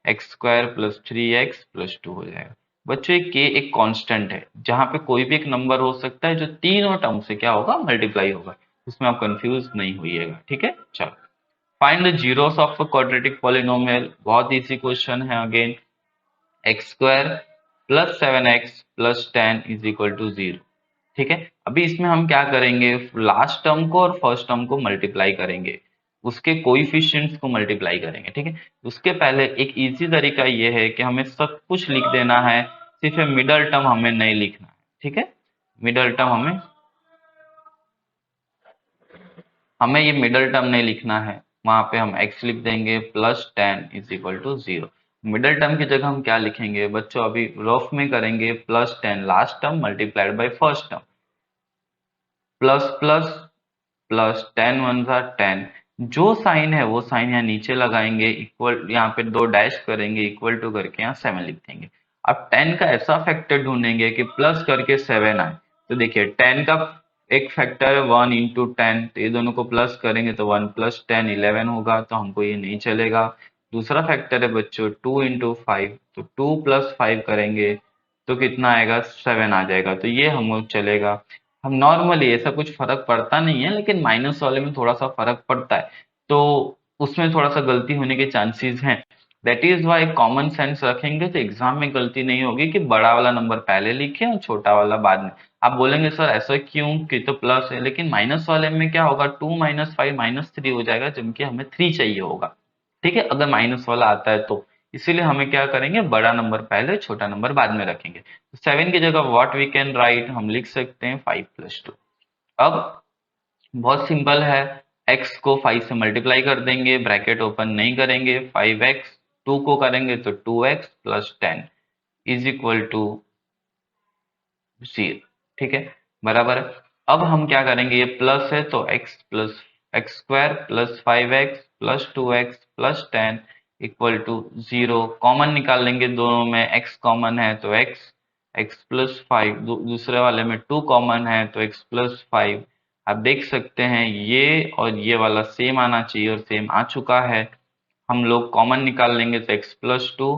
एक्स स्क्वायर प्लस 3x+2 हो जाएगा। बच्चों ये के एक कांस्टेंट है, जहां पे कोई भी एक नंबर हो सकता है जो तीनों टर्म से क्या होगा, मल्टीप्लाई होगा। इसमें आप कंफ्यूज नहीं होइएगा। ठीक है, चलो find the zeros of a quadratic polynomial. बहुत इजी क्वेश्चन है again, x square plus 7x plus 10 is equal to 0। ठीक है, अभी इसमें हम क्या करेंगे, लास्ट टर्म को और फर्स्ट टर्म को मल्टीप्लाई करेंगे, उसके कोइफिशिएंट्स को मल्टीप्लाई करेंगे। ठीक है, उसके पहले एक इजी तरीका ये है कि हमें सब कुछ लिख देना है, सिर्फ मिडल टर्म हमें नहीं लिखना है। ठीक है, मिडल टर्म हमें ये मिडल टर्म नहीं लिखना है, वहां पे हम x लिख देंगे plus 10 is equal to 0। Middle term की जगह हम क्या लिखेंगे बच्चों, अभी रफ में करेंगे, plus 10 last term multiplied by first term, plus plus plus 10 one सा 10, जो साइन है वो साइन यहाँ नीचे लगाएंगे, इक्वल यहाँ पे 2 डैश करेंगे, इक्वल टू करके यहाँ 7 लिख देंगे। अब 10 का ऐसा फैक्टर ढूंढेंगे कि प्लस करके 7 आए। तो देखिए 10 का एक फैक्टर है 1 इंटू 10, तो ये दोनों को प्लस करेंगे तो 1 प्लस 10 11 होगा, तो हमको ये नहीं चलेगा। दूसरा फैक्टर है बच्चों 2 इंटू 5, तो 2 प्लस 5 करेंगे तो कितना आएगा, 7 आ जाएगा, तो ये हमको चलेगा। हम नॉर्मली ऐसा कुछ फर्क पड़ता नहीं है, लेकिन माइनस वाले में थोड़ा सा फर्क पड़ता है, तो उसमें थोड़ा सा गलती होने के चांसेस हैं। That is why common sense रखेंगे तो एग्जाम में गलती नहीं होगी कि बड़ा वाला नंबर पहले लिखे और छोटा वाला बाद में। आप बोलेंगे सर ऐसा क्यों, कि तो प्लस है, लेकिन माइनस वाले में क्या होगा, 2 माइनस 5 -3 हो जाएगा, जबकि हमें 3 चाहिए होगा। ठीक है, अगर माइनस वाला आता है तो इसीलिए हमें क्या करेंगे, बड़ा नंबर पहले छोटा नंबर बाद में रखेंगे। तो 7 की जगह व्हाट वी कैन राइट, हम लिख सकते हैं 5+2। अब बहुत सिंपल है, x को 5 से मल्टीप्लाई कर देंगे, ब्रैकेट ओपन नहीं करेंगे, 5x 2 को करेंगे तो 2x plus 10 is equal to 0। ठीक है, बराबर है। अब हम क्या करेंगे, ये प्लस है तो x square plus 5x plus 2x plus 10 equal to 0। Common निकाल लेंगे, दोनों में x कॉमन है तो x प्लस 5, दूसरे वाले में 2 कॉमन है तो x प्लस 5। आप देख सकते हैं ये और ये वाला सेम आना चाहिए और सेम आ चुका है। हम लोग कॉमन निकाल लेंगे तो x+2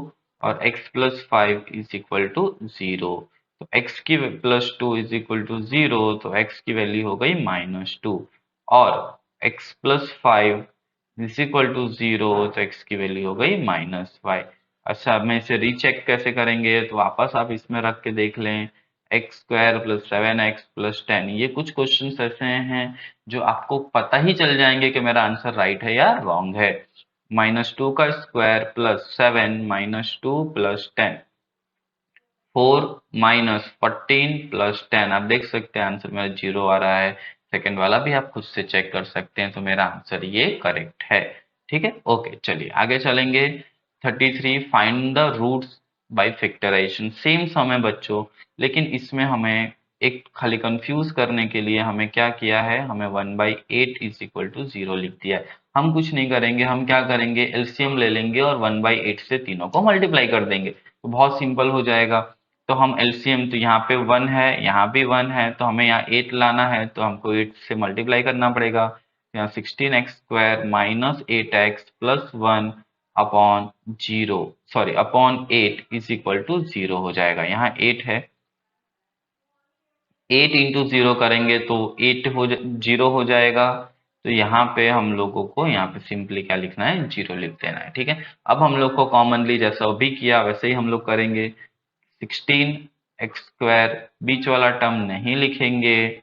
और x+5 इज इक्वल टू 0। तो x की +2 इज इक्वल टू 0, तो x की वैल्यू हो गई -2, और x+5 इज इक्वल टू 0, तो x की वैल्यू हो गई -y। अच्छा, अब मैं इसे रीचेक कैसे करेंगे, तो वापस आप इसमें रख के देख लें, x square plus 7x plus 10, ये कुछ क्वेश्चन ऐसे हैं जो आपको पता ही चल जाएंगे कि मेरा आंसर राइट है या रॉन्ग है। -2 का स्क्वायर प्लस 7 -2 प्लस 10, 4 -14 प्लस 10। आप देख सकते हैं आंसर मेरा 0 आ रहा है। सेकंड वाला भी आप खुद से चेक कर सकते हैं, तो मेरा आंसर ये करेक्ट है। ठीक है, ओके, चलिए आगे चलेंगे। 33 find the roots by factorisation. Same sum है बच्चों, लेकिन इसमें हमें एक खाली कंफ्यूज करने के लिए हमें क्या किया है, हमें 1/8 इज इक्वल टू 0 लिख दिया है। हम कुछ नहीं करेंगे, हम क्या करेंगे, एलसीएम ले लेंगे और 1/8 से तीनों को मल्टीप्लाई कर देंगे, तो बहुत सिंपल हो जाएगा। तो हम एलसीएम, तो यहाँ पे 1 है, यहाँ भी 1 है, तो हमें यहाँ 8 लाना है, तो हमको 8 से मल्टीप्लाई करना पड़ेगा। यहाँ 16x² -8x plus 1 upon 8 is equal to 0 हो जाएगा। यहाँ 8 है, 8 इंटू 0 करेंगे तो 0 हो जाएगा। तो यहाँ पे हम लोगों को यहाँ पे सिंपली क्या लिखना है, 0 लिख देना है। ठीक है, अब हम लोग को कॉमनली जैसा अभी किया वैसे ही हम लोग करेंगे। 16x² बीच वाला टर्म नहीं लिखेंगे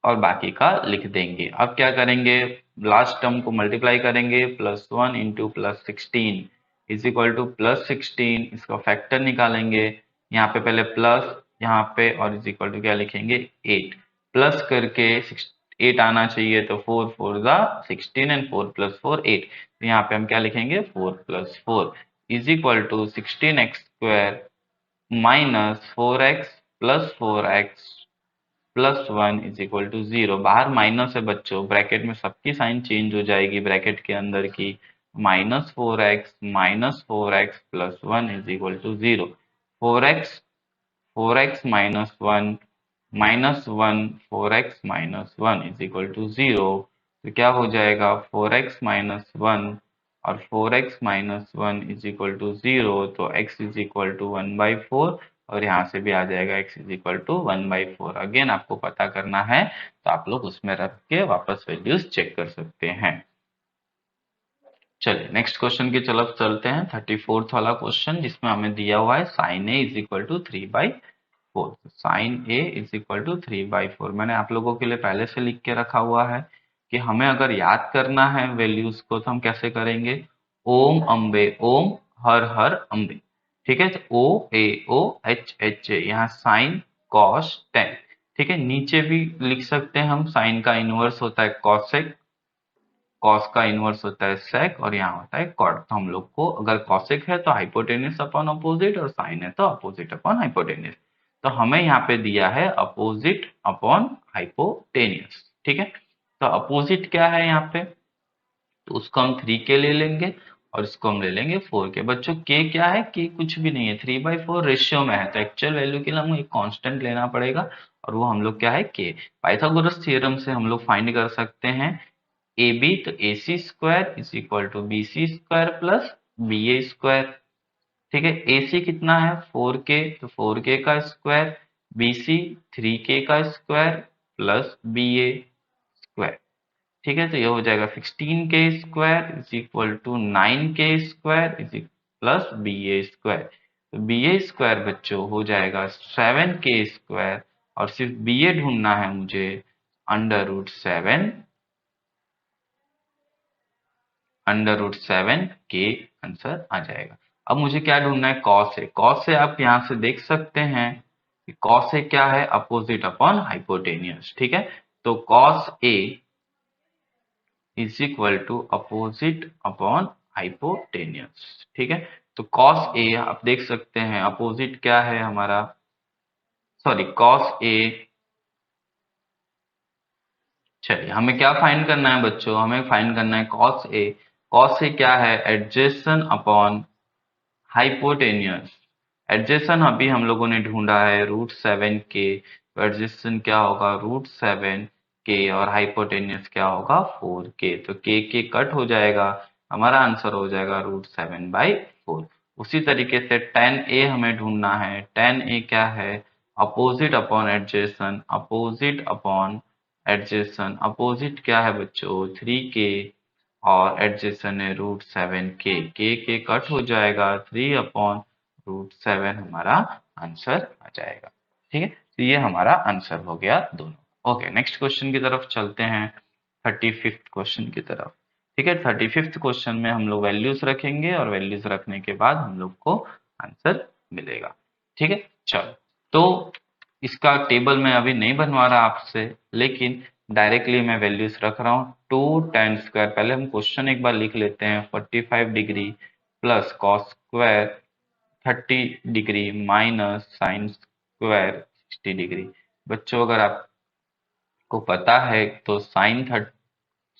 और बाकी का लिख देंगे। अब क्या करेंगे, लास्ट टर्म को मल्टीप्लाई करेंगे, +1 इंटू +16 इज इक्वल टू +16, इसका फैक्टर निकालेंगे। यहाँ पे पहले प्लस, यहाँ पे और इज इक्वल टू क्या लिखेंगे, 8 प्लस करके 8 आना चाहिए, तो 4 4 ज़ा 16 एंड 4 + 4 8। तो यहाँ पे हम क्या लिखेंगे, 4 + 4 is equal to 16x² minus 4x + 4x +1 is equal to 0। बाहर माइनस है बच्चों, ब्रैकेट में सबकी साइन चेंज हो जाएगी, ब्रैकेट के अंदर की -4x +1 is equal to 0। 4x minus 1 4x -1 is equal to 0। तो क्या हो जाएगा, 4x -1 और 4x -1 इज इक्वल टू 0। तो x इज इक्वल टू 1/4 और यहाँ से भी आ जाएगा x is equal to 1/4। Again आपको पता करना है तो आप लोग उसमें रख के वापस वैल्यूज चेक कर सकते हैं। चलिए नेक्स्ट क्वेश्चन की तरफ चलते हैं। 34th वाला क्वेश्चन जिसमें हमें दिया हुआ है sin a is equal to 3/4। sin a is equal to 3/4 मैंने आप लोगों के लिए पहले से लिख के रखा हुआ है कि हमें अगर याद करना है वैल्यूज को तो हम कैसे करेंगे, ओम अम्बे ओम, हर हर अम्बे। ठीक है, तो ओ ए ओ एच ए, यहाँ साइन कॉस टेन। ठीक है, नीचे भी लिख सकते हैं हम, साइन का इनवर्स होता है कॉसेक, कॉस का इनवर्स होता है सेक और यहाँ होता है कॉट। तो हम लोग को अगर कॉसेक है तो हाइपोटेन्यूज अपॉन अपोजिट और साइन है तो अपोजिट अपॉन हाइपोटेन्यूज। तो हमें यहाँ पे दिया है अपोजिट अपॉन हाइपोटेन्यूज। ठीक है, तो अपोजिट क्या है यहाँ पे, तो उसको हम 3k ले लेंगे और इसको हम ले लेंगे 4k। बच्चों k क्या है, k कुछ भी नहीं है, 3/4 रेशियो में है, तो एक्चुअल वैल्यू के लिए हमें एक कांस्टेंट लेना पड़ेगा और वो हम लोग क्या है, k। पाइथागोरस थ्योरम से हम लोग फाइंड कर सकते हैं ए बी, तो AC² is equal to BC² plus BA²। ठीक है, AC कितना है 4k, तो 4k का स्क्वायर, BC 3k का स्क्वायर प्लस BA²। ठीक है, तो ये हो जाएगा 16k² is equal to 9k² is plus BA²। तो BA² बच्चों हो जाएगा 7k² और सिर्फ BA ढूंढना है मुझे, √7 के आंसर आ जाएगा। अब मुझे क्या ढूंढना है, कॉस है। कॉस से आप यहाँ से देख सकते हैं कि कॉस ए क्या है, अपोजिट अपॉन हाइपोटेन्यूज। ठीक है, तो cos A is equal to opposite upon hypotenuse. ठीक है, तो कॉस ए आप देख सकते हैं, अपोजिट क्या है हमारा, सॉरी कॉस ए, चलिए हमें क्या फाइंड करना है बच्चों, हमें फाइंड करना है कॉस ए। कॉस ए क्या है, एडजेसेंट अपॉन हाइपोटेन्यूस। एडजेसेंट अभी हम लोगों ने ढूंढा है √7k, तो एडजेसेंट क्या होगा, √7k और हाइपोटेन्यूस क्या होगा 4k। तो k कट हो जाएगा, हमारा आंसर हो जाएगा √7/4। उसी तरीके से tan a हमें ढूंढना है। tan a क्या है, opposite upon adjacent, opposite upon adjacent, opposite क्या है बच्चों 3k और एडजेसेंट है √7k, के कट हो जाएगा, 3/√7 हमारा आंसर आ जाएगा। ठीक है, तो ये हमारा आंसर हो गया दोनों। ओके, नेक्स्ट क्वेश्चन की तरफ चलते हैं, 35th क्वेश्चन की तरफ। ठीक है, 35th क्वेश्चन में हम लोग वैल्यूज रखेंगे और वैल्यूज रखने के बाद हम लोग को आंसर मिलेगा। ठीक है, चलो तो इसका टेबल मैं अभी नहीं बनवा रहा आपसे, लेकिन डायरेक्टली मैं वैल्यूज रख रहा हूँ। 2 tan², पहले हम क्वेश्चन एक बार लिख लेते हैं, 45 degree plus cos² 30 degree minus sin² 60 degree. बच्चों अगर आपको पता है तो साइन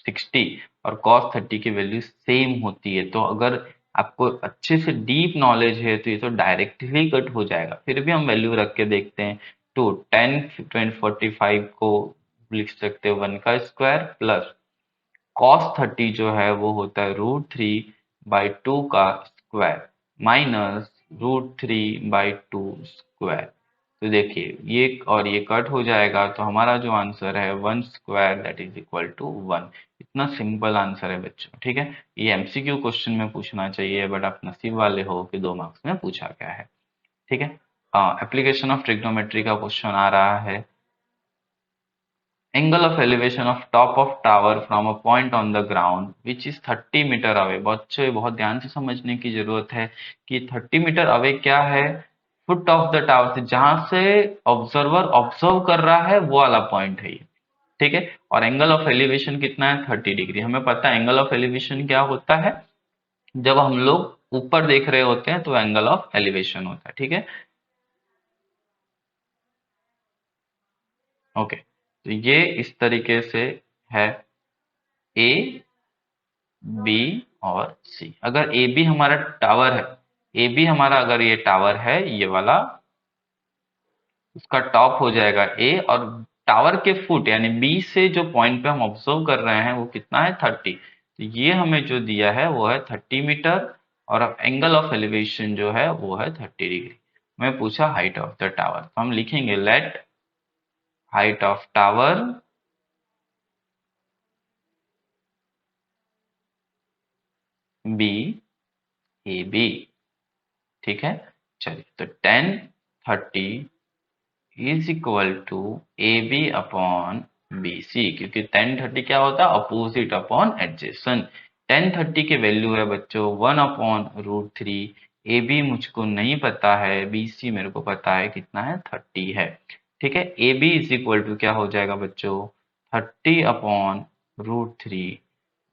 60 और कॉस 30 की वैल्यू सेम होती है, तो अगर आपको अच्छे से डीप नॉलेज है तो ये तो डायरेक्टली कट हो जाएगा। फिर भी हम वैल्यू रख के देखते हैं। तो 10 45 को लिख सकते हैं 1 का स्क्वायर प्लस cos 30 जो है वो होता है √3 2 का स्क्वायर माइनस √3/2 स्क्वायर। तो देखिए ये और ये कट हो जाएगा, तो हमारा जो आंसर है 1 square that is equal to 1। इतना सिंपल आंसर है बच्चों, ठीक है। ये एमसीक्यू क्वेश्चन में पूछना चाहिए, बट आप नसीब वाले हो कि 2 मार्क्स में पूछा गया है, ठीक है। एप्लीकेशन ऑफ ट्रिग्नोमेट्री का क्वेश्चन आ रहा है। Angle of elevation of top of tower from a point on the ground which is 30 metre away. बच्चों बहुत ध्यान से समझने की जरूरत है कि 30 मीटर अवे क्या है, फुट ऑफ द टावर से, जहां से ऑब्जर्वर ऑब्जर्व कर रहा है वो वाला पॉइंट है ये, ठीक है। और एंगल ऑफ एलिवेशन कितना है, 30 डिग्री। हमें पता है एंगल ऑफ एलिवेशन क्या होता है, जब हम लोग ऊपर देख रहे होते हैं तो एंगल ऑफ एलिवेशन होता है, ठीक है। ओके, तो ये इस तरीके से है ए, बी और सी। अगर ए बी हमारा टावर है, ए बी हमारा अगर ये टावर है ये वाला, उसका टॉप हो जाएगा ए, और टावर के फुट यानी बी से जो पॉइंट पे हम ऑब्जर्व कर रहे हैं वो कितना है, 30। तो ये हमें जो दिया है वो है 30 मीटर, और एंगल ऑफ एलिवेशन जो है वो है 30 डिग्री। मैं पूछा हाइट ऑफ द टावर, तो हम लिखेंगे let height of tower be A B, ठीक है। चलिए, तो 1030 इज equal to A B upon B C, क्योंकि 1030 क्या होता है, अपोजिट अपॉन एडजेसेंट। 1030 की वैल्यू है बच्चों 1/√3। ए बी मुझको नहीं पता है, बी सी मेरे को पता है कितना है, 30 है, ठीक है। A B is equal to क्या हो जाएगा बच्चों, 30/√3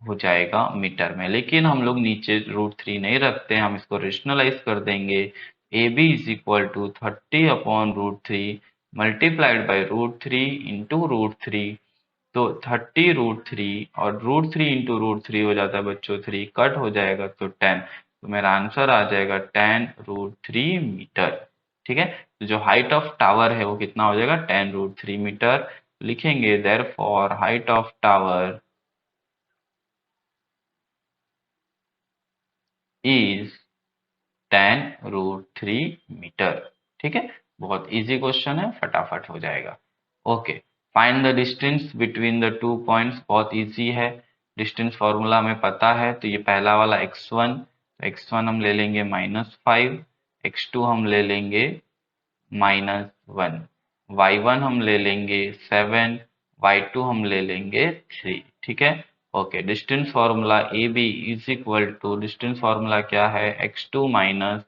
हो जाएगा मीटर में। लेकिन हम लोग नीचे √3 नहीं रखते हैं, हम इसको रेशनलाइज कर देंगे। A B is equal to 30/√3 multiplied by √3 into √3। तो 30√3 और √3 इंटू √3 हो जाता है बच्चों 3, कट हो जाएगा तो 10। तो मेरा आंसर आ जाएगा 10√3 मीटर, ठीक है। तो जो हाइट ऑफ टावर है वो कितना हो जाएगा, 10√3 मीटर। लिखेंगे therefore height of tower is 10√3 metre, ठीक है। बहुत इजी क्वेश्चन है, फटाफट हो जाएगा। Okay, find the distance between the 2 points, बहुत इजी है। डिस्टेंस फॉर्मूला हमें पता है, तो ये पहला वाला x1, तो x1 हम ले लेंगे -5, x2 हम ले लेंगे -1, y1 हम ले लेंगे 7, y2 हम ले लेंगे 3, ठीक है। Okay, distance formula A B is equal to, distance formula क्या है, x2 minus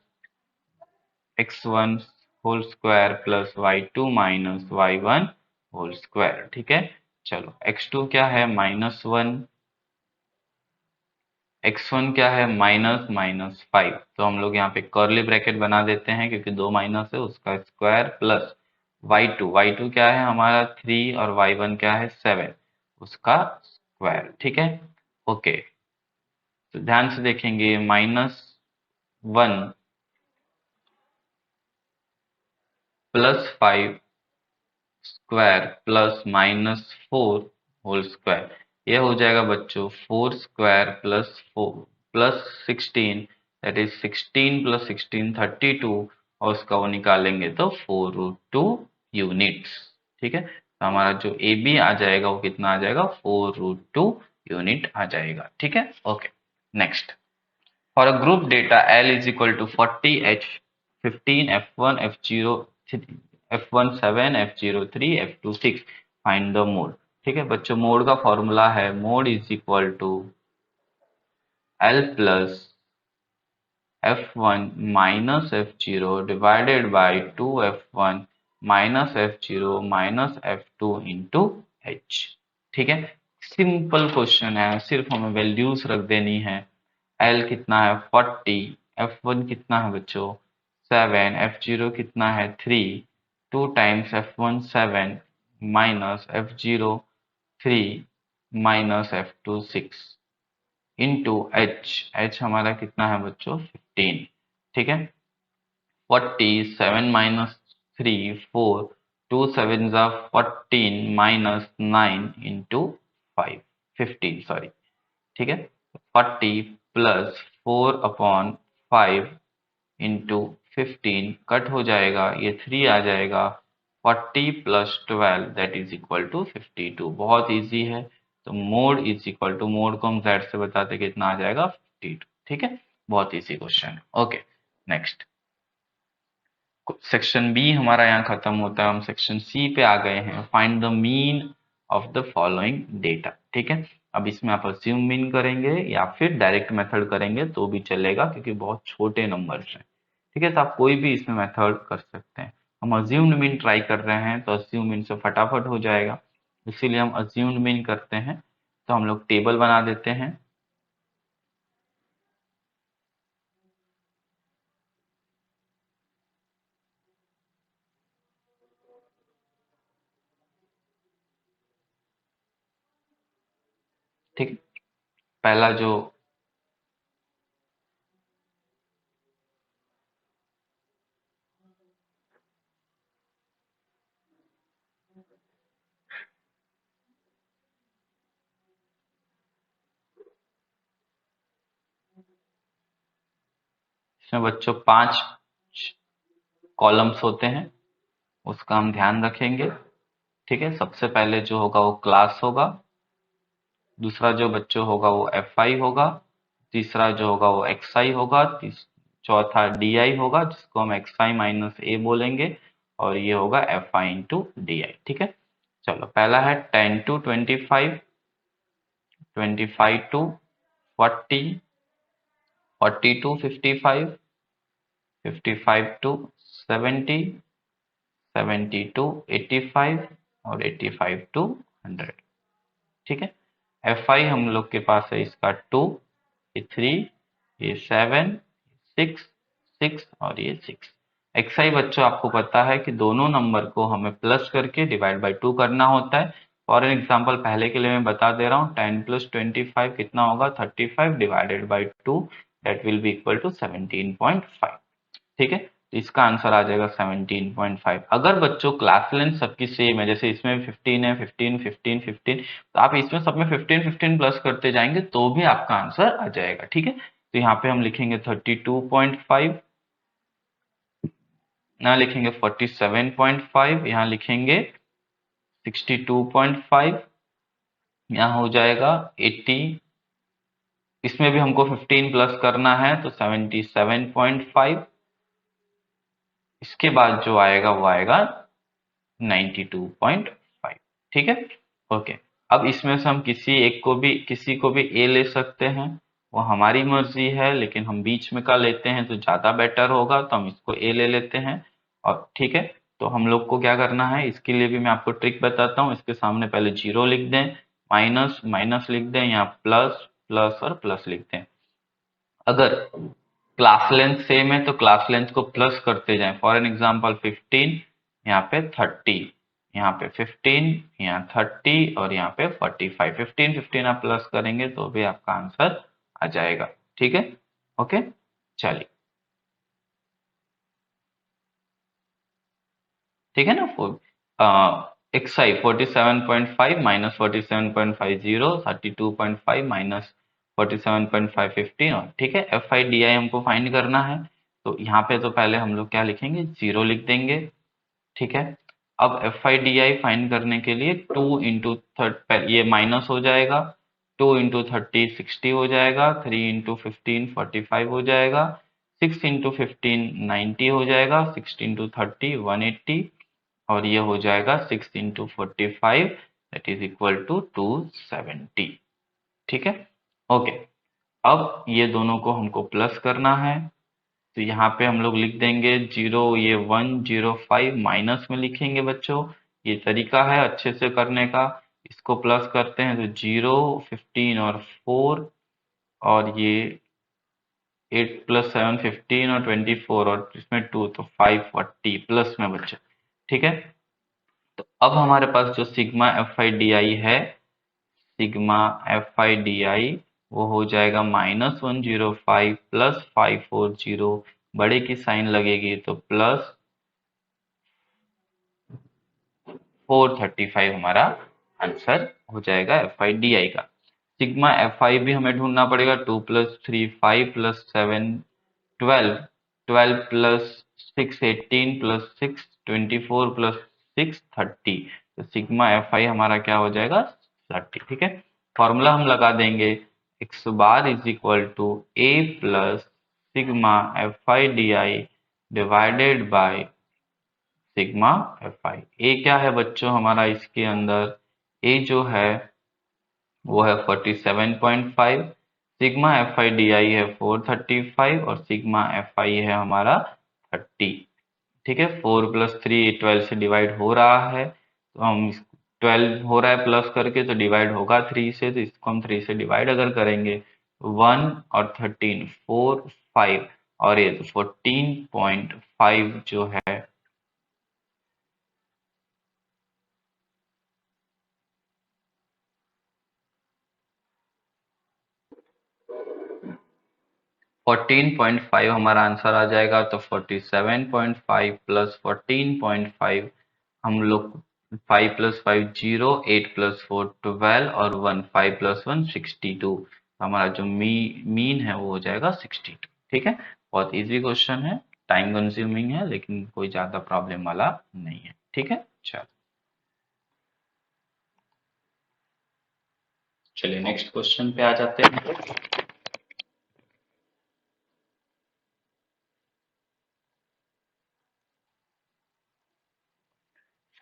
x1 whole square plus y2 minus y1 whole square, ठीक है। चलो, x2 क्या है, -1, x1 क्या है, -5। तो हम लोग यहाँ पे कर्ली ब्रैकेट बना देते हैं क्योंकि 2 माइनस है, उसका स्क्वायर प्लस y2 क्या है हमारा 3, और y1 क्या है 7, उसका स्क्वायर, ठीक है। ओके, तो ध्यान से देखेंगे, -1 +5 स्क्वायर प्लस -4 होल स्क्वायर, ये हो जाएगा बच्चों 4 square plus 4 plus 16, that is 16 plus 16 32, और उसका वो निकालेंगे तो 4√2 यूनिट्स, ठीक है। तो हमारा जो ए बी आ जाएगा वो कितना आ जाएगा, 4√2 यूनिट आ जाएगा, ठीक है। Okay, next, for a group data L is equal to 40 H15 F1 F0 F1 7 F0 3 F2 6, find the mode. ठीक है बच्चों, मोड का फॉर्मूला है mode is equal to L plus F1 minus F0 divided by 2 F1 minus F0 minus F2 into H, ठीक है। Simple question है, सिर्फ हमें वैल्यूज रख देनी है। L कितना है 40, F1 कितना है बच्चों 7, F0 कितना है 3, 2 times F1 7 minus F0 3 minus F2 6 into H हमारा कितना है बच्चों 15, ठीक है। 40 7 माइनस 3 4, 2 7 जा 14 माइनस 9 इंटू 5 15 सॉरी, ठीक है। 40 प्लस 4/5 इंटू 15 कट हो जाएगा, ये 3 आ जाएगा, 40 plus 12 that is equal to 52। बहुत इजी है। तो mode is equal to, mode को हम z से बताते कितना आ जाएगा 52। ठीक है, बहुत इजी क्वेश्चन है। ओके, नेक्स्ट सेक्शन बी हमारा यहाँ खत्म होता है, हम सेक्शन सी पे आ गए हैं। Find the mean of the following data. ठीक है, अब इसमें आप अस्यूम मीन करेंगे या फिर डायरेक्ट मेथड करेंगे तो भी चलेगा, क्योंकि बहुत छोटे नंबर्स हैं। ठीक है, तो आप कोई भी इसमें मेथड कर सकते हैं। हम अज्यूम्ड मीन ट्राई कर रहे हैं तो अज्यूम मीन से फटाफट हो जाएगा, इसीलिए हम अज्यूम्ड मीन करते हैं। तो हम लोग टेबल बना देते हैं। ठीक, पहला जो इसमें बच्चों 5 कॉलम्स होते हैं, उसका हम ध्यान रखेंगे। ठीक है, सबसे पहले जो होगा वो क्लास होगा, दूसरा जो बच्चों होगा वो एफ आई होगा, तीसरा जो होगा वो एक्स आई होगा, चौथा डी आई होगा जिसको हम एक्स आई माइनस ए बोलेंगे, और ये होगा f i into d i. ठीक है, चलो पहला है 10 to 25, 25 to 40, 40 to 55, 55 to 70, 70 to 85 और 85 टू 100। ठीक है, एफ आई हम लोग के पास है इसका 2, ये 3, ये 7, 6, 6 और ये 6। एक्स आई बच्चों आपको पता है कि दोनों नंबर को हमें प्लस करके डिवाइड बाई 2 करना होता है। फॉर एन एग्जाम्पल पहले के लिए मैं बता दे रहा हूँ, 10 प्लस 25 कितना होगा 35 divided by 2, that will be equal to 17.5। ठीक है, तो इसका आंसर आ जाएगा 17.5। अगर बच्चों क्लास लेंथ सबकी सेम है, जैसे इसमें 15 है, 15 15 15, तो आप इसमें सब में 15 15 प्लस करते जाएंगे तो भी आपका आंसर आ जाएगा। ठीक है, तो यहाँ पे हम लिखेंगे 32.5, यहाँ लिखेंगे 47.5, यहाँ लिखेंगे 62.5, यहाँ हो जाएगा 80, इसमें भी हमको 15 प्लस करना है तो 77.5, इसके बाद जो आएगा वो आएगा 92.5। ठीक है, ओके। अब इसमें से हम किसी को भी ए ले सकते हैं, वो हमारी मर्जी है, लेकिन हम बीच में का लेते हैं तो ज्यादा बेटर होगा, तो हम इसको ए ले लेते हैं। और ठीक है, तो हम लोग को क्या करना है, इसके लिए भी मैं आपको ट्रिक बताता हूँ। इसके सामने पहले जीरो लिख दें, माइनस माइनस लिख दें, यहाँ प्लस प्लस और प्लस लिख दें। अगर क्लास लेंथ सेम है तो क्लास लेंथ को प्लस करते जाएं। फॉर एन एग्जांपल 15, यहाँ पे 30, यहाँ पे 15, यहाँ 30 और यहाँ पे 45, 15 15 आप प्लस करेंगे तो भी आपका आंसर आ जाएगा। ठीक है, ओके, चलिए, ठीक है ना। एक्स आई 47.5 माइनस 47.50, 32.5 माइनस 47.5, 15। और ठीक है, एफ आई डी आई हमको फाइंड करना है, तो यहाँ पे तो पहले हम लोग क्या लिखेंगे, जीरो लिख देंगे। ठीक है, अब F I D I find करने के लिए 2 इंटू थर्ड, ये माइनस हो जाएगा, 2 इंटू 30 60 हो जाएगा, 3 इंटू 15 45 हो जाएगा, 6 इंटू 15 90 हो जाएगा, 6 इंटू 30 180, और ये हो जाएगा 6 into 45 that is equal to 270। ठीक है, ओके। अब ये दोनों को हमको प्लस करना है, तो यहाँ पे हम लोग लिख देंगे जीरो, ये 105 माइनस में लिखेंगे बच्चों, ये तरीका है अच्छे से करने का। इसको प्लस करते हैं तो 0 15 और 4, और ये 8 प्लस 7 15 और 24 और इसमें 2 तो 540 प्लस में बच्चों। ठीक है, तो अब हमारे पास जो sigma F I D I है, sigma F I D I वो हो जाएगा -105 प्लस 540, बड़े की साइन लगेगी तो प्लस 435 हमारा आंसर हो जाएगा एफ आई डी आई का। सिग्मा एफ आई भी हमें ढूंढना पड़ेगा। 2 + 3 5 + 7 12, 12 + 6 18 + 6 24 + 6 30। तो सिग्मा एफ आई हमारा क्या हो जाएगा 30। ठीक है, फॉर्मूला हम लगा देंगे x bar is equal to a plus sigma F I D i divided by sigma F i. A क्या है बच्चों हमारा इसके अंदर, ए जो है वो है 47.5, sigma F I D I है 435 और सिग्मा एफ आई है हमारा 30। ठीक है, 4 + 3 12 से डिवाइड हो रहा है, तो हम 12 हो रहा है प्लस करके तो डिवाइड होगा 3 से, तो इसको हम 3 से डिवाइड अगर करेंगे 1 और 13 4 5 और ये तो 14.5 जो है 14.5 हमारा आंसर आ जाएगा। तो 47.5 + 14.5 हम लोग 5 + 5 0, 8 + 4 12 और 1 5 + 1 62। हमारा जो मीन है वो हो जाएगा 62। ठीक है, बहुत इजी क्वेश्चन है, टाइम कंज्यूमिंग है लेकिन कोई ज्यादा प्रॉब्लम वाला नहीं है। ठीक है, चलिए नेक्स्ट क्वेश्चन पे आ जाते हैं।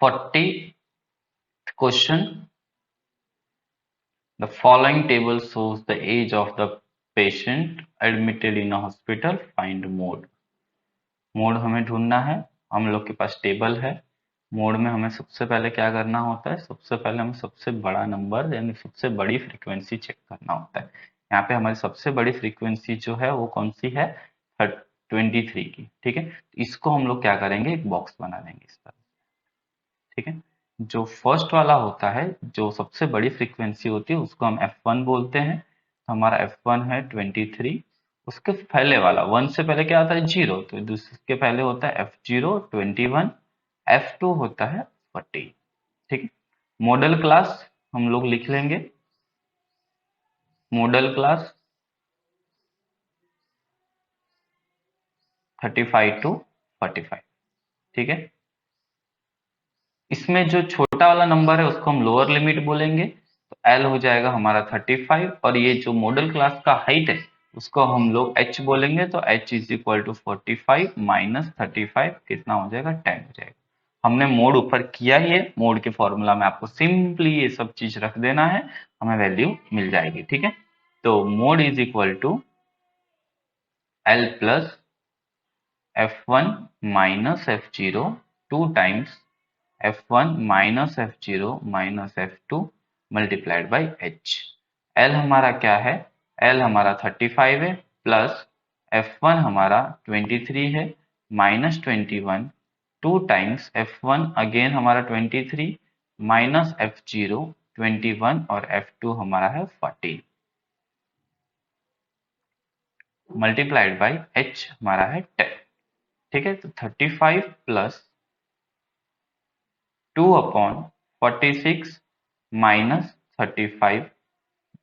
40th question. The following table shows the age of the patient admitted in a hospital. Find mode. Mode हमें ढूंढना है, हम लोग के पास टेबल है। मोड में हमें सबसे पहले क्या करना होता है, सबसे पहले हमें सबसे बड़ा नंबर यानी सबसे बड़ी फ्रीक्वेंसी चेक करना होता है। यहाँ पे हमारी सबसे बड़ी फ्रीक्वेंसी जो है वो कौन सी है 23 की। ठीक है, इसको हम लोग क्या करेंगे एक बॉक्स बना देंगे इस तरह। ठीक है, जो फर्स्ट वाला होता है जो सबसे बड़ी फ्रीक्वेंसी होती है उसको हम F1 बोलते हैं। तो हमारा F1 है 23। उसके पहले वाला 1 से पहले क्या आता है 0, तो दूसरे के पहले होता है F0 21, F2 होता है 40। ठीक है, मॉडल क्लास हम लोग लिख लेंगे, मॉडल क्लास 35 to 45। ठीक है, इसमें जो छोटा वाला नंबर है उसको हम लोअर लिमिट बोलेंगे, तो एल हो जाएगा हमारा 35 और ये जो मॉडल क्लास का हाइट है उसको हम लोग एच बोलेंगे, तो H is equal to 45 minus 35 कितना हो जाएगा 10 हो जाएगा। हमने मोड ऊपर किया ही है, मोड के फॉर्मूला में आपको सिंपली ये सब चीज रख देना है, हमें वैल्यू मिल जाएगी। ठीक है, तो mode is equal to L plus F1 minus F0 2 times F1 minus F0 minus F2 multiplied by H। L हमारा क्या है, L हमारा 35 है प्लस F1 हमारा 23 है माइनस 21 2 टाइम्स F1 अगेन हमारा 23 माइनस F0 21 और F2 हमारा है 40 मल्टीप्लाइड बाई H हमारा है 10। ठीक है, तो 35 प्लस 2/46 माइनस 35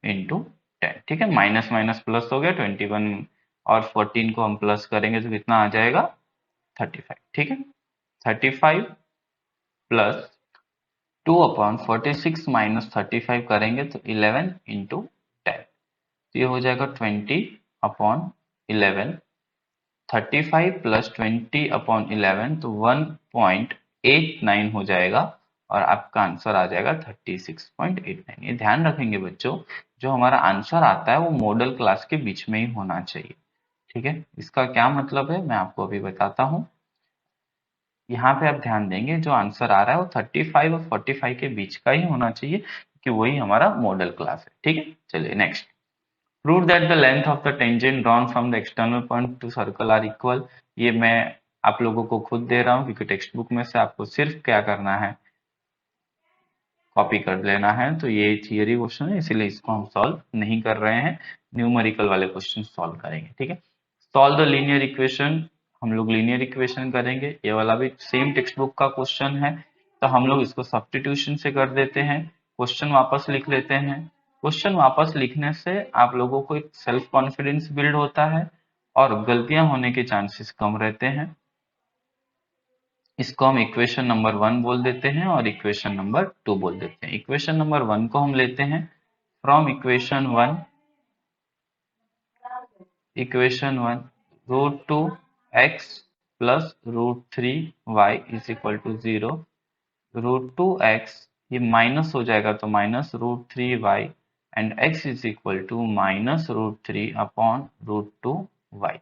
इंटू 10। ठीक है, माइनस माइनस प्लस हो गया, 21 और 14 को हम प्लस करेंगे तो कितना आ जाएगा 35। ठीक है, 35 प्लस 2/46 माइनस 35 करेंगे तो 11 इंटू 10, तो ये हो जाएगा 20/11। 35 प्लस 20/11 तो 1.89 हो जाएगा और आपका आंसर आ जाएगा 36.89। ये ध्यान रखेंगे बच्चों, जो हमारा आंसर आता है वो मॉडल क्लास के बीच में ही होना चाहिए। ठीक है, इसका क्या मतलब है मैं आपको अभी बताता हूँ। यहाँ पे आप ध्यान देंगे जो आंसर आ रहा है वो 35 और 45 के बीच का ही होना चाहिए क्योंकि वही हमारा मॉडल क्लास है। ठीक है, चलिए next. Prove that the length of the tangent drawn from the external point to circle are equal। ये मैं आप लोगों को खुद दे रहा हूँ क्योंकि टेक्स्ट बुक में से आपको सिर्फ क्या करना है कॉपी कर लेना है। तो ये थियरी क्वेश्चन है इसीलिए इसको हम सॉल्व नहीं कर रहे हैं, न्यूमेरिकल वाले क्वेश्चन सॉल्व करेंगे। ठीक है, सॉल्व द लीनियर इक्वेशन, हम लोग लीनियर इक्वेशन करेंगे। ये वाला भी सेम टेक्स्ट बुक का क्वेश्चन है तो हम लोग इसको सब्स्टिट्यूशन से कर देते हैं। क्वेश्चन वापस लिख लेते हैं, क्वेश्चन वापस लिखने से आप लोगों को एक सेल्फ कॉन्फिडेंस बिल्ड होता है और गलतियां होने के चांसेस कम रहते हैं। इसको हम इक्वेशन नंबर 1 बोल देते हैं और इक्वेशन नंबर 2 बोल देते हैं। इक्वेशन नंबर 1 को हम लेते हैं from equation 1 √2x plus √3y is equal to 0। √2x ये माइनस हो जाएगा तो -√3y and x is equal to -√3 upon √2y।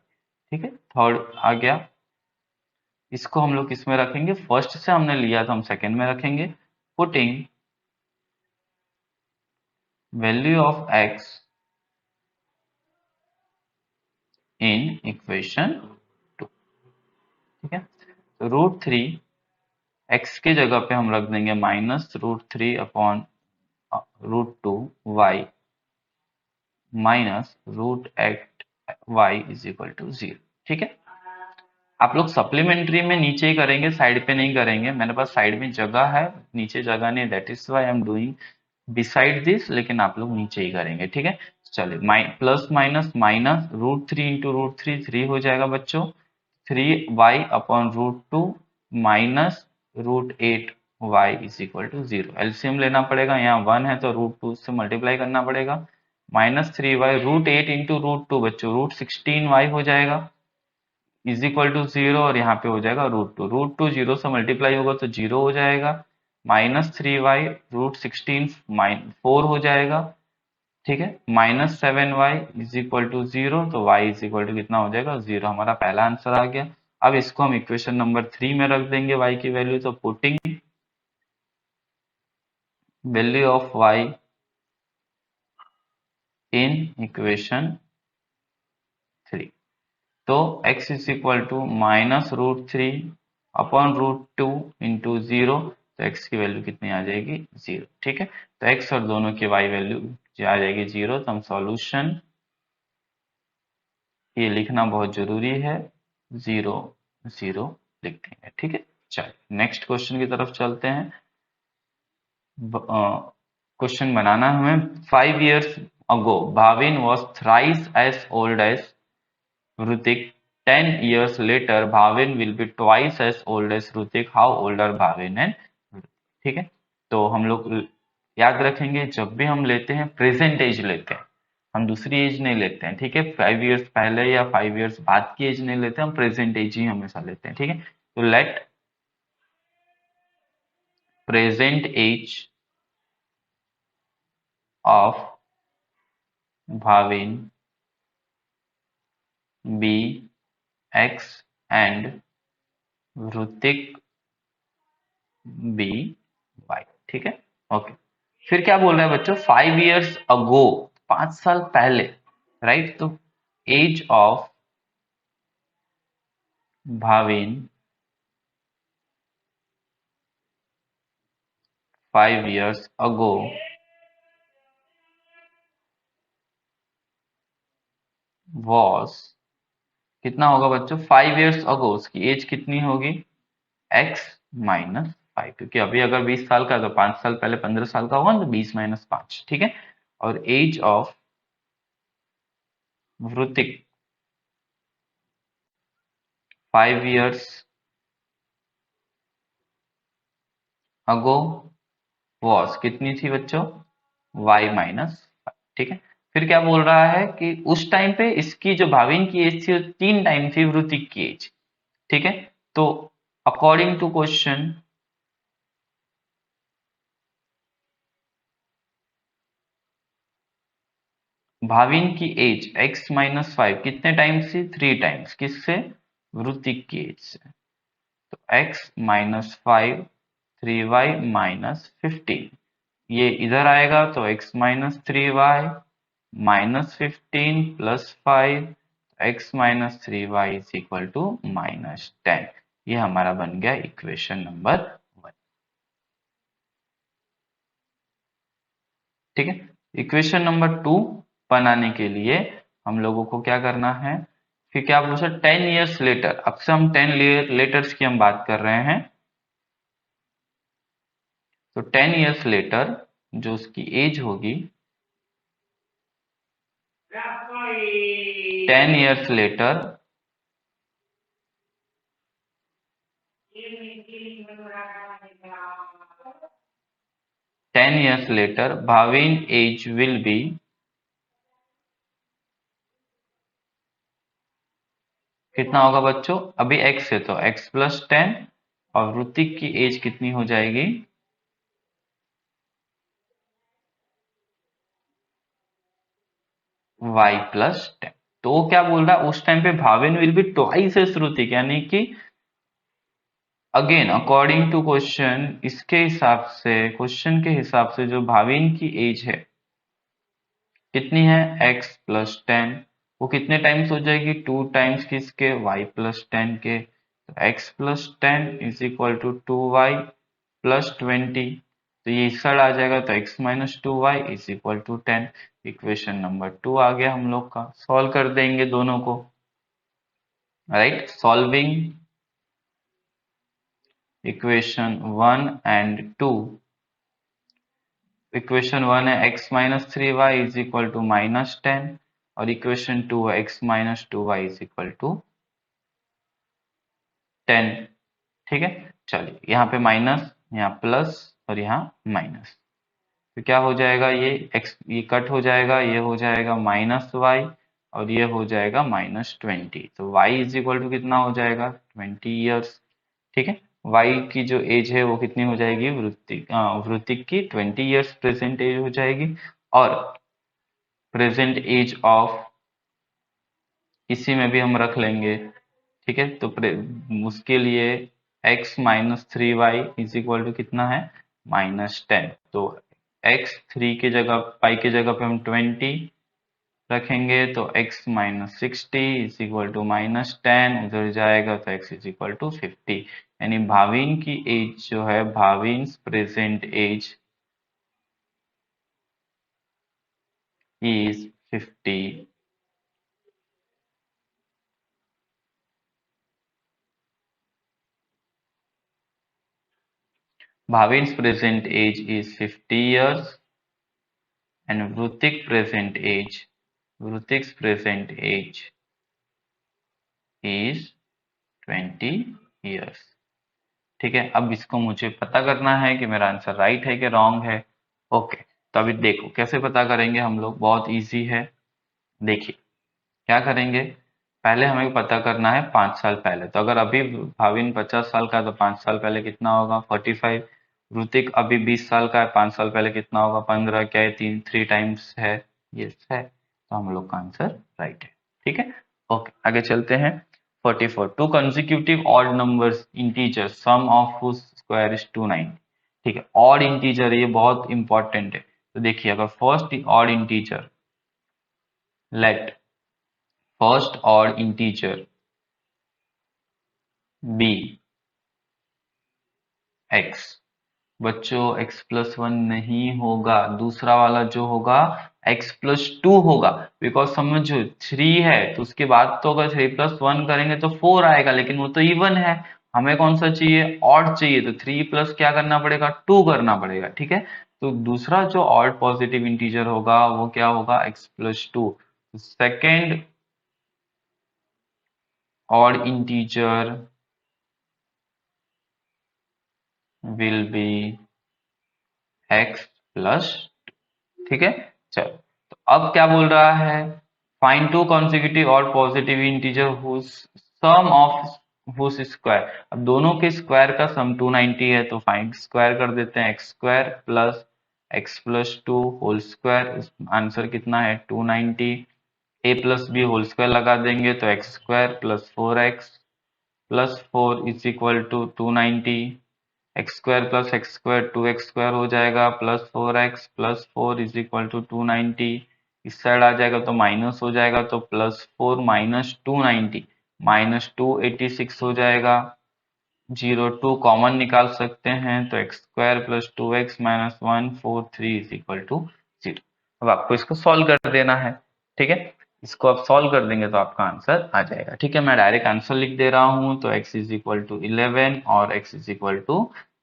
ठीक है, थर्ड आ गया। इसको हम लोग किसमें रखेंगे, फर्स्ट से हमने लिया तो हम सेकंड में रखेंगे। Putting value of x in equation 2। ठीक है, तो √3 x की जगह पे हम रख देंगे -√3 upon √2y -√8y is equal to 0। ठीक है, आप लोग सप्लीमेंट्री में नीचे ही करेंगे, साइड पे नहीं करेंगे। मेरे पास साइड में जगह है, नीचे जगह नहीं, that is why I am doing beside this, लेकिन आप लोग नीचे ही करेंगे। ठीक है, चलिए प्लस माइनस माइनस √3 इंटू √3 3 हो जाएगा बच्चों, 3y upon √2 minus √8y is equal to 0। LCM लेना पड़ेगा, यहाँ 1 है तो √2 से मल्टीप्लाई करना पड़ेगा। -3y √8 इंटू √2 बच्चों √16y हो जाएगा इज इक्वल टू 0 और यहाँ पे हो जाएगा √2 0 से मल्टीप्लाई होगा तो 0 हो जाएगा। -3y √16 4 हो जाएगा। ठीक है, -7y इज इक्वल टू 0 तो y इज इक्वल टू कितना हो जाएगा 0। हमारा पहला आंसर आ गया। अब इसको हम इक्वेशन नंबर 3 में रख देंगे y की वैल्यू, तो putting value of y in equation 3, तो x is equal to -√3 upon √2 into 0, तो x की वैल्यू कितनी आ जाएगी 0। ठीक है, तो x और दोनों की y वैल्यू आ जाएगी 0, तो हम सॉल्यूशन ये लिखना बहुत जरूरी है, 0 0 लिख देंगे। ठीक है, चलिए नेक्स्ट क्वेश्चन की तरफ चलते हैं। क्वेश्चन बनाना है हमें। 5 years ago Bhavin was thrice as old as Hrutik. 10 years later Bhavin will be twice as old as Hrutik. How old are Bhavin and Hrutik? ठीक है, तो हम लोग याद रखेंगे जब भी हम लेते हैं प्रेजेंट एज लेते हैं, हम दूसरी एज नहीं लेते हैं। ठीक है, 5 years पहले या 5 years बाद की एज नहीं लेते, हम प्रेजेंट एज ही हमेशा लेते हैं। ठीक है, तो let present age of Bhavin be x and Hrutik be y। ठीक है, ओके। फिर क्या बोल रहा है बच्चों, 5 years ago 5 साल पहले, राइट। तो as of Bhavin 5 years ago was, कितना होगा बच्चों, 5 years ago उसकी एज कितनी होगी x -5, क्योंकि अभी अगर 20 साल का तो 5 साल पहले 15 साल का होगा तो 20 - 5। ठीक है, और as of Hrutik 5 years ago was कितनी थी बच्चों, y -5। ठीक है, फिर क्या बोल रहा है कि उस टाइम पे इसकी जो भाविन की एज थी 3 टाइम थी Hrutik की एज। ठीक है, तो अकॉर्डिंग टू क्वेश्चन भाविन की एज x -5 कितने टाइम्स थी, 3 टाइम्स, किससे, Hrutik की एज से। तो x -5 3y -15, ये इधर आएगा तो x -3y -15 + 5, x -3y is equal to -10। ये हमारा बन गया इक्वेशन नंबर 1। ठीक है, इक्वेशन नंबर 2 बनाने के लिए हम लोगों को क्या करना है, फिर क्या बोलो सर, 10 years लेटर, अक्सर हम 10 लेटर्स की हम बात कर रहे हैं, तो 10 years लेटर जो उसकी एज होगी 10 years later 10 years later Bhavin age will be कितना होगा बच्चों? अभी x है तो x प्लस 10 और ऋतिक की एज कितनी हो जाएगी? y plus 10। तो वो क्या बोल रहा है उस टाइम पे Bhavin will be twice as Ritik, यानी कि अगेन अकॉर्डिंग टू क्वेश्चन, इसके हिसाब से क्वेश्चन के हिसाब से जो भाविन की एज है कितनी है? x plus 10। वो कितने टाइम्स हो जाएगी? 2 टाइम्स किसके? y प्लस 10 के। तो x plus 10 is equal to 2y plus 20। तो ये इस साइड आ जाएगा तो x minus 2y is equal to 10। Equation number 2 आ गया हम लोग का। सॉल्व कर देंगे दोनों को, right? Solving equation 1 and 2। Equation 1 है x minus 3y is equal to minus 10 और इक्वेशन 2 है x minus 2y is equal to 10। ठीक है, चलिए यहाँ पे माइनस, यहाँ प्लस और यहाँ माइनस। तो क्या हो जाएगा? ये x ये कट हो जाएगा, ये हो जाएगा माइनस वाई और ये हो जाएगा माइनस 20। तो y इज इक्वल टू कितना हो जाएगा? 20 ईयर्स। ठीक है, y की जो एज है वो कितनी हो जाएगी? वृत्तिक की 20 ईयर्स प्रेजेंट एज हो जाएगी। और प्रेजेंट एज ऑफ इसी में भी हम रख लेंगे। ठीक है, तो उसके लिए x minus 3y is equal to कितना है? माइनस 10। तो x 3 के जगह, पाई के जगह पे हम 20 रखेंगे तो x minus 60 is equal to minus 10, उधर जाएगा तो x इज इक्वल टू 50। यानी भाविन की एज जो है, Bhavin present age is 50। Bhavin's present age is 50 years and Vrutik's present age is 20 years। ठीक है, अब इसको मुझे पता करना है कि मेरा आंसर राइट है कि रॉन्ग है। ओके, तो अभी देखो कैसे पता करेंगे हम लोग। बहुत इजी है, देखिए क्या करेंगे। पहले हमें पता करना है 5 साल पहले। तो अगर अभी भाविन 50 साल का है तो 5 साल पहले कितना होगा? 45। ऋतिक अभी 20 साल का है, 5 साल पहले कितना होगा? 15। क्या है? 3 टाइम्स है? यस है। तो हम लोग का आंसर राइट है। ठीक है, ओके आगे चलते हैं। 44 two consecutive odd numbers integer sum of whose square is 290। ठीक है, ऑड इंटीजर ये बहुत इंपॉर्टेंट है। तो देखिए अगर first odd integer, let first odd integer be x. बच्चों x प्लस 1 नहीं होगा, दूसरा वाला जो होगा x प्लस 2 होगा। बिकॉज समझो 3 है तो उसके बाद तो अगर 3 प्लस 1 करेंगे तो 4 आएगा, लेकिन वो तो इवन है। हमें कौन सा चाहिए? ऑड चाहिए। तो 3 प्लस क्या करना पड़ेगा? 2 करना पड़ेगा। ठीक है, तो दूसरा जो ऑड पॉजिटिव इंटीजर होगा वो क्या होगा? x plus 2। Second odd integer will be x plus. ठीक है, चलो तो अब क्या बोल रहा है? फाइंड टू कॉन्सेक्यूटिव और positive integer whose sum of whose square. अब दोनों के स्क्वायर का सम 290 है तो फाइंड स्क्वायर कर देते हैं। X plus 2 whole square, answer कितना है? 290। A plus b whole square लगा देंगे तो x square plus 4x plus 4 is equal to 290। X square plus x square 2x square हो जाएगा plus 4x plus 4 is equal to 290। इस side आ जाएगा तो माइनस हो जाएगा तो प्लस 4 माइनस 290 माइनस 286 हो जाएगा। 02 कॉमन निकाल सकते हैं तो x square plus 2x minus 143 is equal to 0। अब आपको इसको सॉल्व कर देना है। ठीक है, इसको आप सॉल्व कर देंगे तो आपका आंसर आ जाएगा। ठीक है, मैं डायरेक्ट आंसर लिख दे रहा हूं तो x इज इक्वल टू 11 और x इज इक्वल टू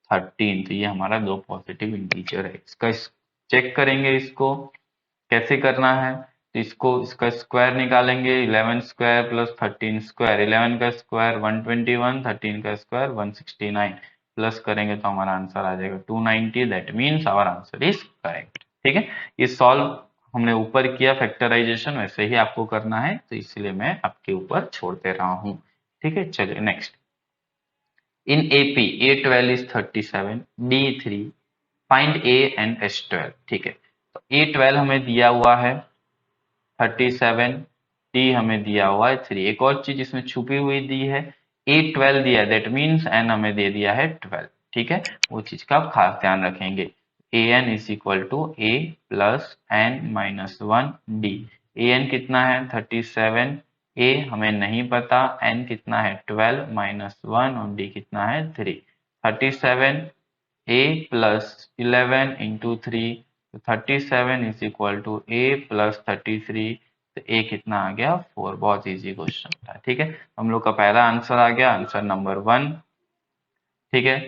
13। तो ये हमारा दो पॉजिटिव इंटीजर है। इसका चेक करेंगे, इसको कैसे करना है। तो इसका स्क्वायर निकालेंगे, 11 स्क्वायर प्लस 13 स्क्वायर, 11 का स्क्वायर 121, 13 का स्क्वायर 169, प्लस करेंगे तो हमारा आंसर आ जाएगा 290। That means our answer is correct. ठीक है, ये सॉल्व हमने ऊपर किया फैक्टराइजेशन, वैसे ही आपको करना है, तो इसलिए मैं आपके ऊपर छोड़ दे रहा हूँ। ठीक है, चलिए next. In AP A12 is 37, D3, find A and S12। ठीक है, तो A12 हमें दिया हुआ है 37, डी हमें दिया हुआ है 3। एक और चीज इसमें छुपी हुई दी है, A12 दिया है, दैट मीन्स n हमें दे दिया है 12। ठीक है, वो चीज का आप खास ध्यान रखेंगे। an is equal to a plus n minus one d. an कितना है 37, a हमें नहीं पता, n कितना है 12 माइनस वन और d कितना है 3। 37 a प्लस 11 इंटू 3, तो 37 is equal to a plus 33, तो a कितना आ गया 4। बहुत इजी क्वेश्चन था। ठीक है, हम लोग का पहला आंसर आ गया, आंसर नंबर 1। ठीक है,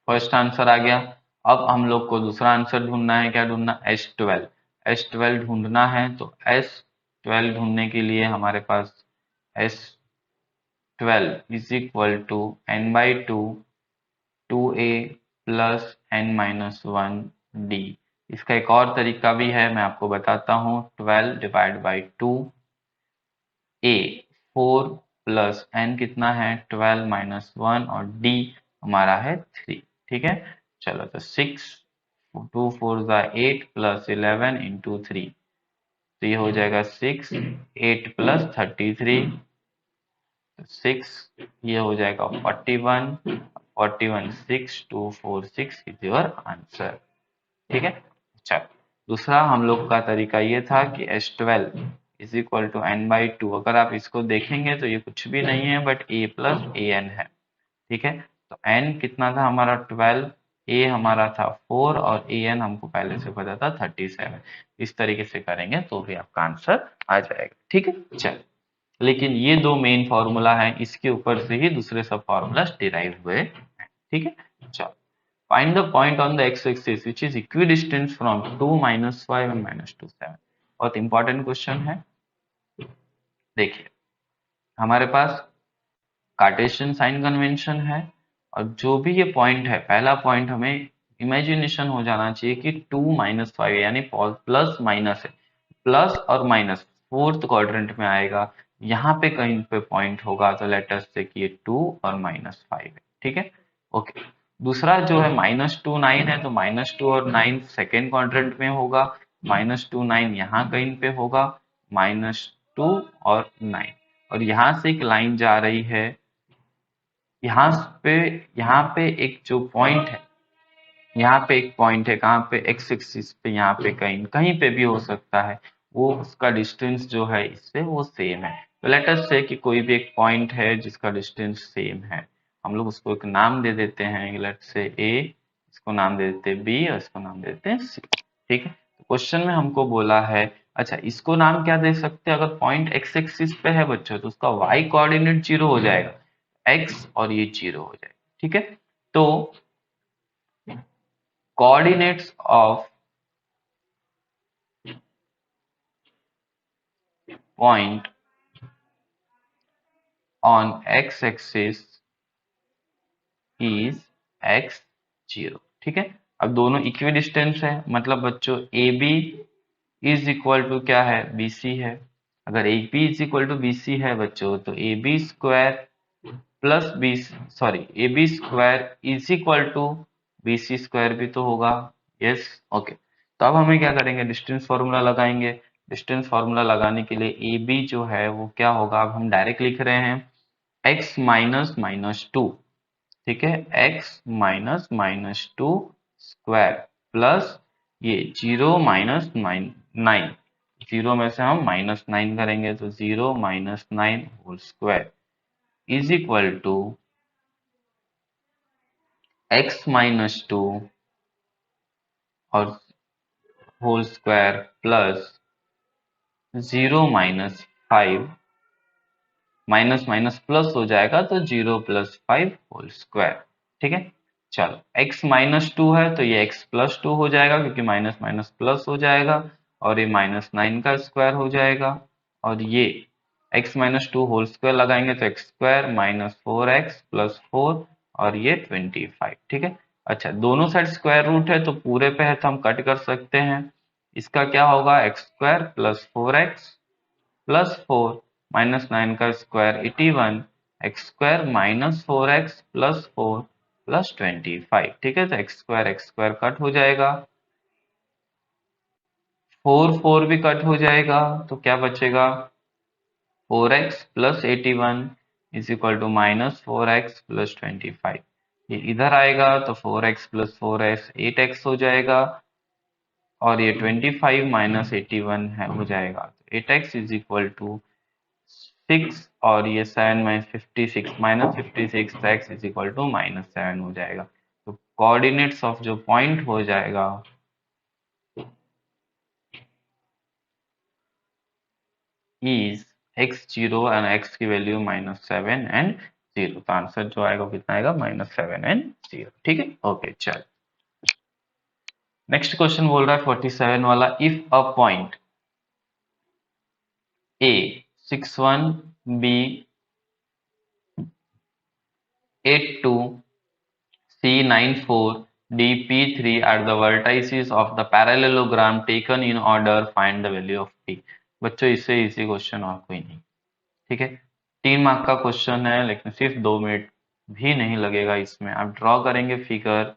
फर्स्ट आंसर आ गया। अब हम लोग को दूसरा आंसर ढूंढना है, क्या ढूंढना, S12। S12 ढूंढना है, तो S12 ढूंढने के लिए हमारे पास S12 is equal to n/2 2a plus n minus one d. इसका एक और तरीका भी है, मैं आपको बताता हूँ। 12 divide by 2, a 4 plus n कितना है 12 माइनस वन और d हमारा है 3। ठीक है, चलो तो 6, 2 4 ज़ा 8 प्लस 11 इंटू 3, तो ये हो जाएगा 6, 8 प्लस 33, 6, ये हो जाएगा 41, 41 6, 2 4 6 इज योर आंसर। ठीक है, चलो दूसरा हम लोग का तरीका ये था कि S12 is equal to n/2। अगर आप इसको देखेंगे तो ये कुछ भी नहीं है बट a प्लस an है। ठीक है, तो n कितना था हमारा 12, a हमारा था 4 और an हमको पहले से पता था 37। इस तरीके से करेंगे तो भी आपका आंसर आ जाएगा। ठीक है, चलो, लेकिन ये दो मेन फॉर्मूला है, इसके ऊपर से ही दूसरे सब फॉर्मूला डिराइव हुए हैं। ठीक है, चलो, find the point on the x-axis which is equidistant from 2 minus 5 and minus 2 7। बहुत इंपॉर्टेंट क्वेश्चन है। देखिए, हमारे पास कार्टेशियन साइन कन्वेंशन है, और जो भी ये पॉइंट है, पहला पॉइंट हमें इमेजिनेशन हो जाना चाहिए कि 2 माइनस 5 यानी प्लस माइनस है, प्लस और माइनस फोर्थ क्वाड्रेंट में आएगा, यहाँ पे कहीं पे पॉइंट होगा, तो लेट अस से कि ये 2 और माइनस 5 है। ठीक है, ओके। दूसरा जो है -2 9 है, तो -2 और 9 सेकेंड क्वाड्रेंट में होगा, -2 9 यहाँ कहीं पे होगा, -2 और 9, और यहाँ से एक लाइन जा रही है, यहाँ पे यहाँ पे एक जो पॉइंट है, यहाँ पे एक पॉइंट है, कहाँ पे एक्स एक्सिस पे, यहाँ पे कहीं कहीं पे भी हो सकता है, वो उसका डिस्टेंस जो है इससे वो सेम है। तो लेट अस से कि कोई भी एक पॉइंट है जिसका डिस्टेंस सेम है, हम लोग उसको एक नाम दे देते हैं, लेट से ए, इसको नाम दे देते हैं बी और इसको नाम दे देते हैं सी। ठीक है, तो क्वेश्चन में हमको बोला है, अच्छा इसको नाम क्या दे सकते हैं, अगर पॉइंट एक्स एक्सिस पे है बच्चों तो उसका वाई कोऑर्डिनेट 0 हो जाएगा, एक्स और ये 0 हो जाएगा। ठीक है, तो coordinates of point on x-axis is x0। ठीक है, अब दोनों इक्वी डिस्टेंस है, मतलब बच्चों a B is equal to क्या है, बी सी है। अगर a B is equal to b c है बच्चों, तो a b square plus b, sorry, a b square is equal to b c square भी तो होगा। Yes, okay. तो अब हमें क्या करेंगे, डिस्टेंस फार्मूला लगाएंगे। डिस्टेंस फार्मूला लगाने के लिए ए बी जो है वो क्या होगा, अब हम डायरेक्ट लिख रहे हैं x माइनस माइनस टू। ठीक है, x minus minus two square plus ये 0 माइनस 9, 0 में से हम -9 करेंगे, तो 0 minus 9 whole square is equal to x minus two और whole square plus 0 minus 5, minus minus plus हो जाएगा तो 0 प्लस 5 होल स्क्वायर। ठीक है, चलो x माइनस टू है तो ये x प्लस टू हो जाएगा, क्योंकि माइनस माइनस प्लस हो जाएगा, और ये -9 का स्क्वायर हो जाएगा, और ये x-2 होल स्क्वायर लगाएंगे तो x स्क्वायर -4x+4 और ये 25, ठीक है। अच्छा, दोनों साइड स्क्वायर रूट है तो पूरे पे है तो हम कट कर सकते हैं। इसका क्या होगा, x² + 4x+4 -9 का स्क्वायर 81, x² -4x+4 +25, ठीक है। तो x² कट हो जाएगा, 4 भी कट हो जाएगा, तो क्या बचेगा, 4x+81 = -4x+25। ये इधर आएगा तो 4x+4x 8x हो जाएगा, और ये 25 - 81 है हो जाएगा, तो 8x = 6, और ये 7 -56 तो x -7 हो जाएगा। तो कोऑर्डिनेट्स ऑफ जो पॉइंट हो जाएगा इज x0 एंड x की वैल्यू -7 एंड 0। तो आंसर जो आएगा वो कितना आएगा, -7 एंड 0, ठीक है। ओके, चल नेक्स्ट क्वेश्चन बोल रहा है 47 वाला, if a point a 61, b 82, c 94, d p3 at the vertices of the parallelogram taken in order, find the value of p। बच्चों, इससे इजी क्वेश्चन और कोई नहीं, ठीक है। 3 मार्क का क्वेश्चन है, लेकिन सिर्फ 2 मिनट भी नहीं लगेगा इसमें। आप ड्रॉ करेंगे फिगर,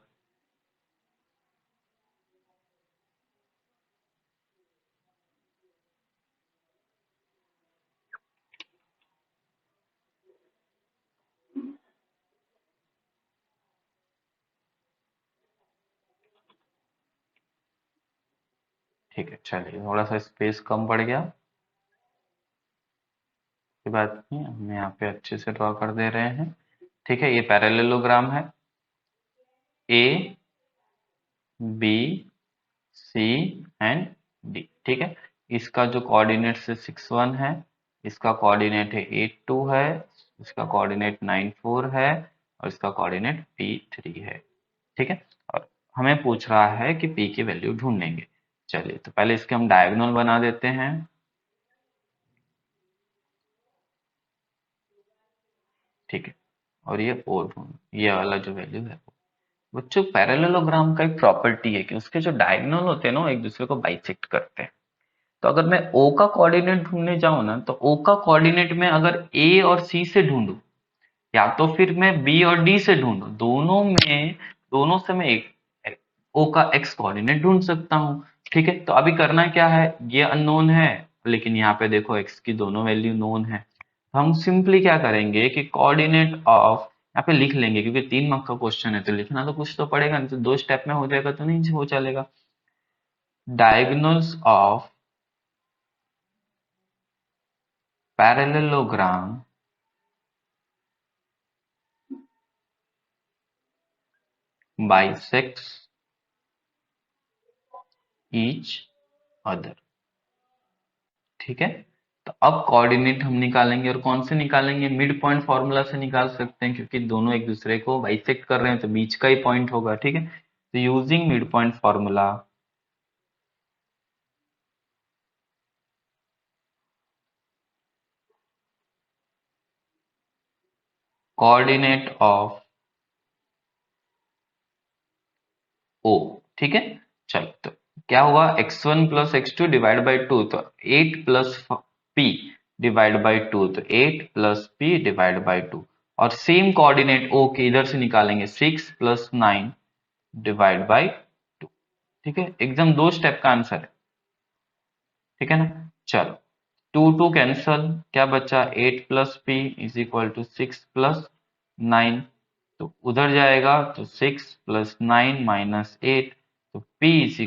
ठीक है। चलिए, थोड़ा सा स्पेस कम पड़ गया, कोई बात नहीं, हम यहाँ पे अच्छे से ड्रॉ कर दे रहे हैं, ठीक है। ये पैरेललोग्राम है, ए बी सी एंड डी, ठीक है। इसका जो कोऑर्डिनेट है 61 है, इसका कोऑर्डिनेट है 82 है, इसका कोऑर्डिनेट 94 है, और इसका कोऑर्डिनेट P3 है, ठीक है। और हमें पूछ रहा है कि P की वैल्यू ढूंढेंगे। चलिए, तो पहले इसके हम डायगोनल बना देते हैं, ठीक है। और ये ओ ढूंढ, ये वाला जो वैल्यू है। बच्चों, पैरेललोग्राम का एक प्रॉपर्टी है कि उसके जो डायगोनल होते हैं ना, वो एक दूसरे को बाइसेक्ट करते हैं। तो अगर मैं O का कोऑर्डिनेट ढूंढने जाऊं ना, तो O का कोऑर्डिनेट में अगर A और C से ढूंढूं, या तो फिर मैं B और D से ढूंढूं, दोनों से मैं एक O का x कोऑर्डिनेट ढूंढ सकता हूं, ठीक है। तो अभी करना क्या है, ये अननोन है, लेकिन यहाँ पे देखो x की दोनों वैल्यू नोन है, तो हम सिंपली क्या करेंगे कि कोऑर्डिनेट ऑफ यहाँ पे लिख लेंगे, क्योंकि 3 मार्क का क्वेश्चन है तो लिखना तो कुछ तो पड़ेगा, नहीं तो 2 स्टेप में हो जाएगा तो नहीं हो चलेगा। Diagonals of parallelogram bisects each other, ठीक है। तो अब कोऑर्डिनेट हम निकालेंगे, और कौन से निकालेंगे, मिड पॉइंट फॉर्मूला से निकाल सकते हैं, क्योंकि दोनों एक दूसरे को बाइसेक्ट कर रहे हैं तो बीच का ही पॉइंट होगा, ठीक है। तो using mid point formula, coordinate of o, ठीक है। चलो, तो क्या हुआ, x1 + x2 डिवाइड बाई 2, तो 8 + p डिवाइड बाई 2, तो 8 + p डिवाइड बाई 2, और सेम कोऑर्डिनेट ओ के इधर से निकालेंगे, 6 + 9 डिवाइड बाई 2, ठीक है। एकदम 2 स्टेप का आंसर है, ठीक है ना। चलो, 2 कैंसल, क्या बचा, 8 + p = 6 + 9, तो उधर जाएगा तो 6 + 9 - 8, तो p =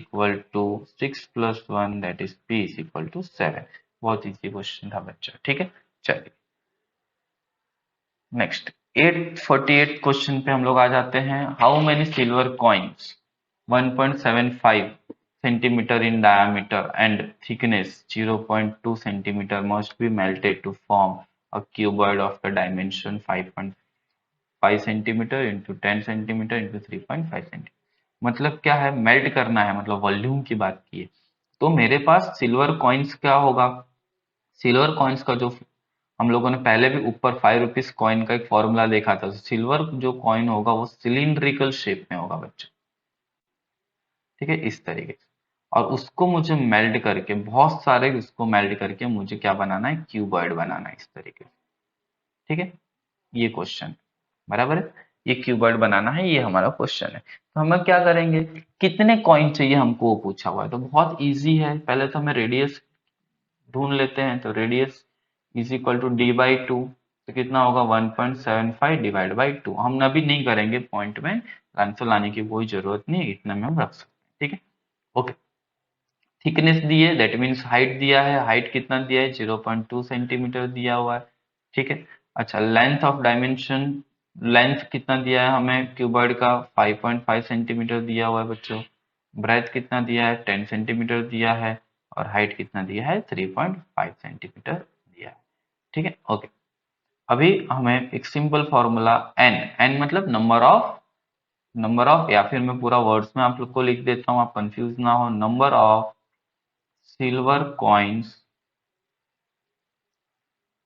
6 + 1, दैट इज p = 7। बहुत इजी क्वेश्चन था बच्चा, ठीक है। चलिए नेक्स्ट 848 क्वेश्चन पे हम लोग आ जाते हैं। How many silver coins 1.75 centimetre in diameter and thickness 0.2 centimeter must be melted to form a cuboid of the dimension 5.5 centimeter into 10 centimeter into 3.5 centimeter। मतलब क्या है, मेल्ट करना है, मतलब वॉल्यूम की बात की है। तो मेरे पास सिल्वर कॉइन्स क्या होगा, सिल्वर कॉइन्स का जो हम लोगों ने पहले भी ऊपर 5 रुपीज कॉइन का एक फॉर्मूला देखा था, सिल्वर जो कॉइन होगा वो सिलिंड्रिकल शेप में होगा बच्चों, ठीक है, इस तरीके से। और उसको मुझे मेल्ट करके, बहुत सारे उसको मेल्ट करके मुझे क्या बनाना है, क्यूबॉइड बनाना है इस तरीके से, ठीक है। ये क्वेश्चन बराबर है, ये क्यूबॉइड बनाना है, ये हमारा क्वेश्चन है। तो हम क्या करेंगे, कितने कॉइन चाहिए हमको वो पूछा हुआ है, तो बहुत इजी है। पहले तो हमें रेडियस ढूंढ लेते हैं, तो radius is equal to d by two, तो कितना होगा 1.75 डिवाइड बाई टू। हम अभी नहीं करेंगे, पॉइंट में आंसर लाने की कोई जरूरत नहीं है, इतना में हम रख सकते हैं, ठीक है। ओके, थिकनेस दी है, दैट मीन्स हाइट दिया है, हाइट कितना दिया है 0.2 सेंटीमीटर दिया हुआ है, ठीक है। अच्छा, लेंथ ऑफ डायमेंशन, लेंथ कितना दिया है हमें क्यूबॉइड का 5.5 सेंटीमीटर दिया हुआ है बच्चों। ब्रेथ कितना दिया है 10 सेंटीमीटर दिया है, और हाइट कितना दिया है 3.5 सेंटीमीटर दिया है, ठीक है। ओके, अभी हमें एक सिंपल फॉर्मूला एन, एन मतलब नंबर ऑफ, या फिर मैं पूरा वर्ड्स में आप लोग को लिख देता हूँ, आप कंफ्यूज ना हो, number of silver coins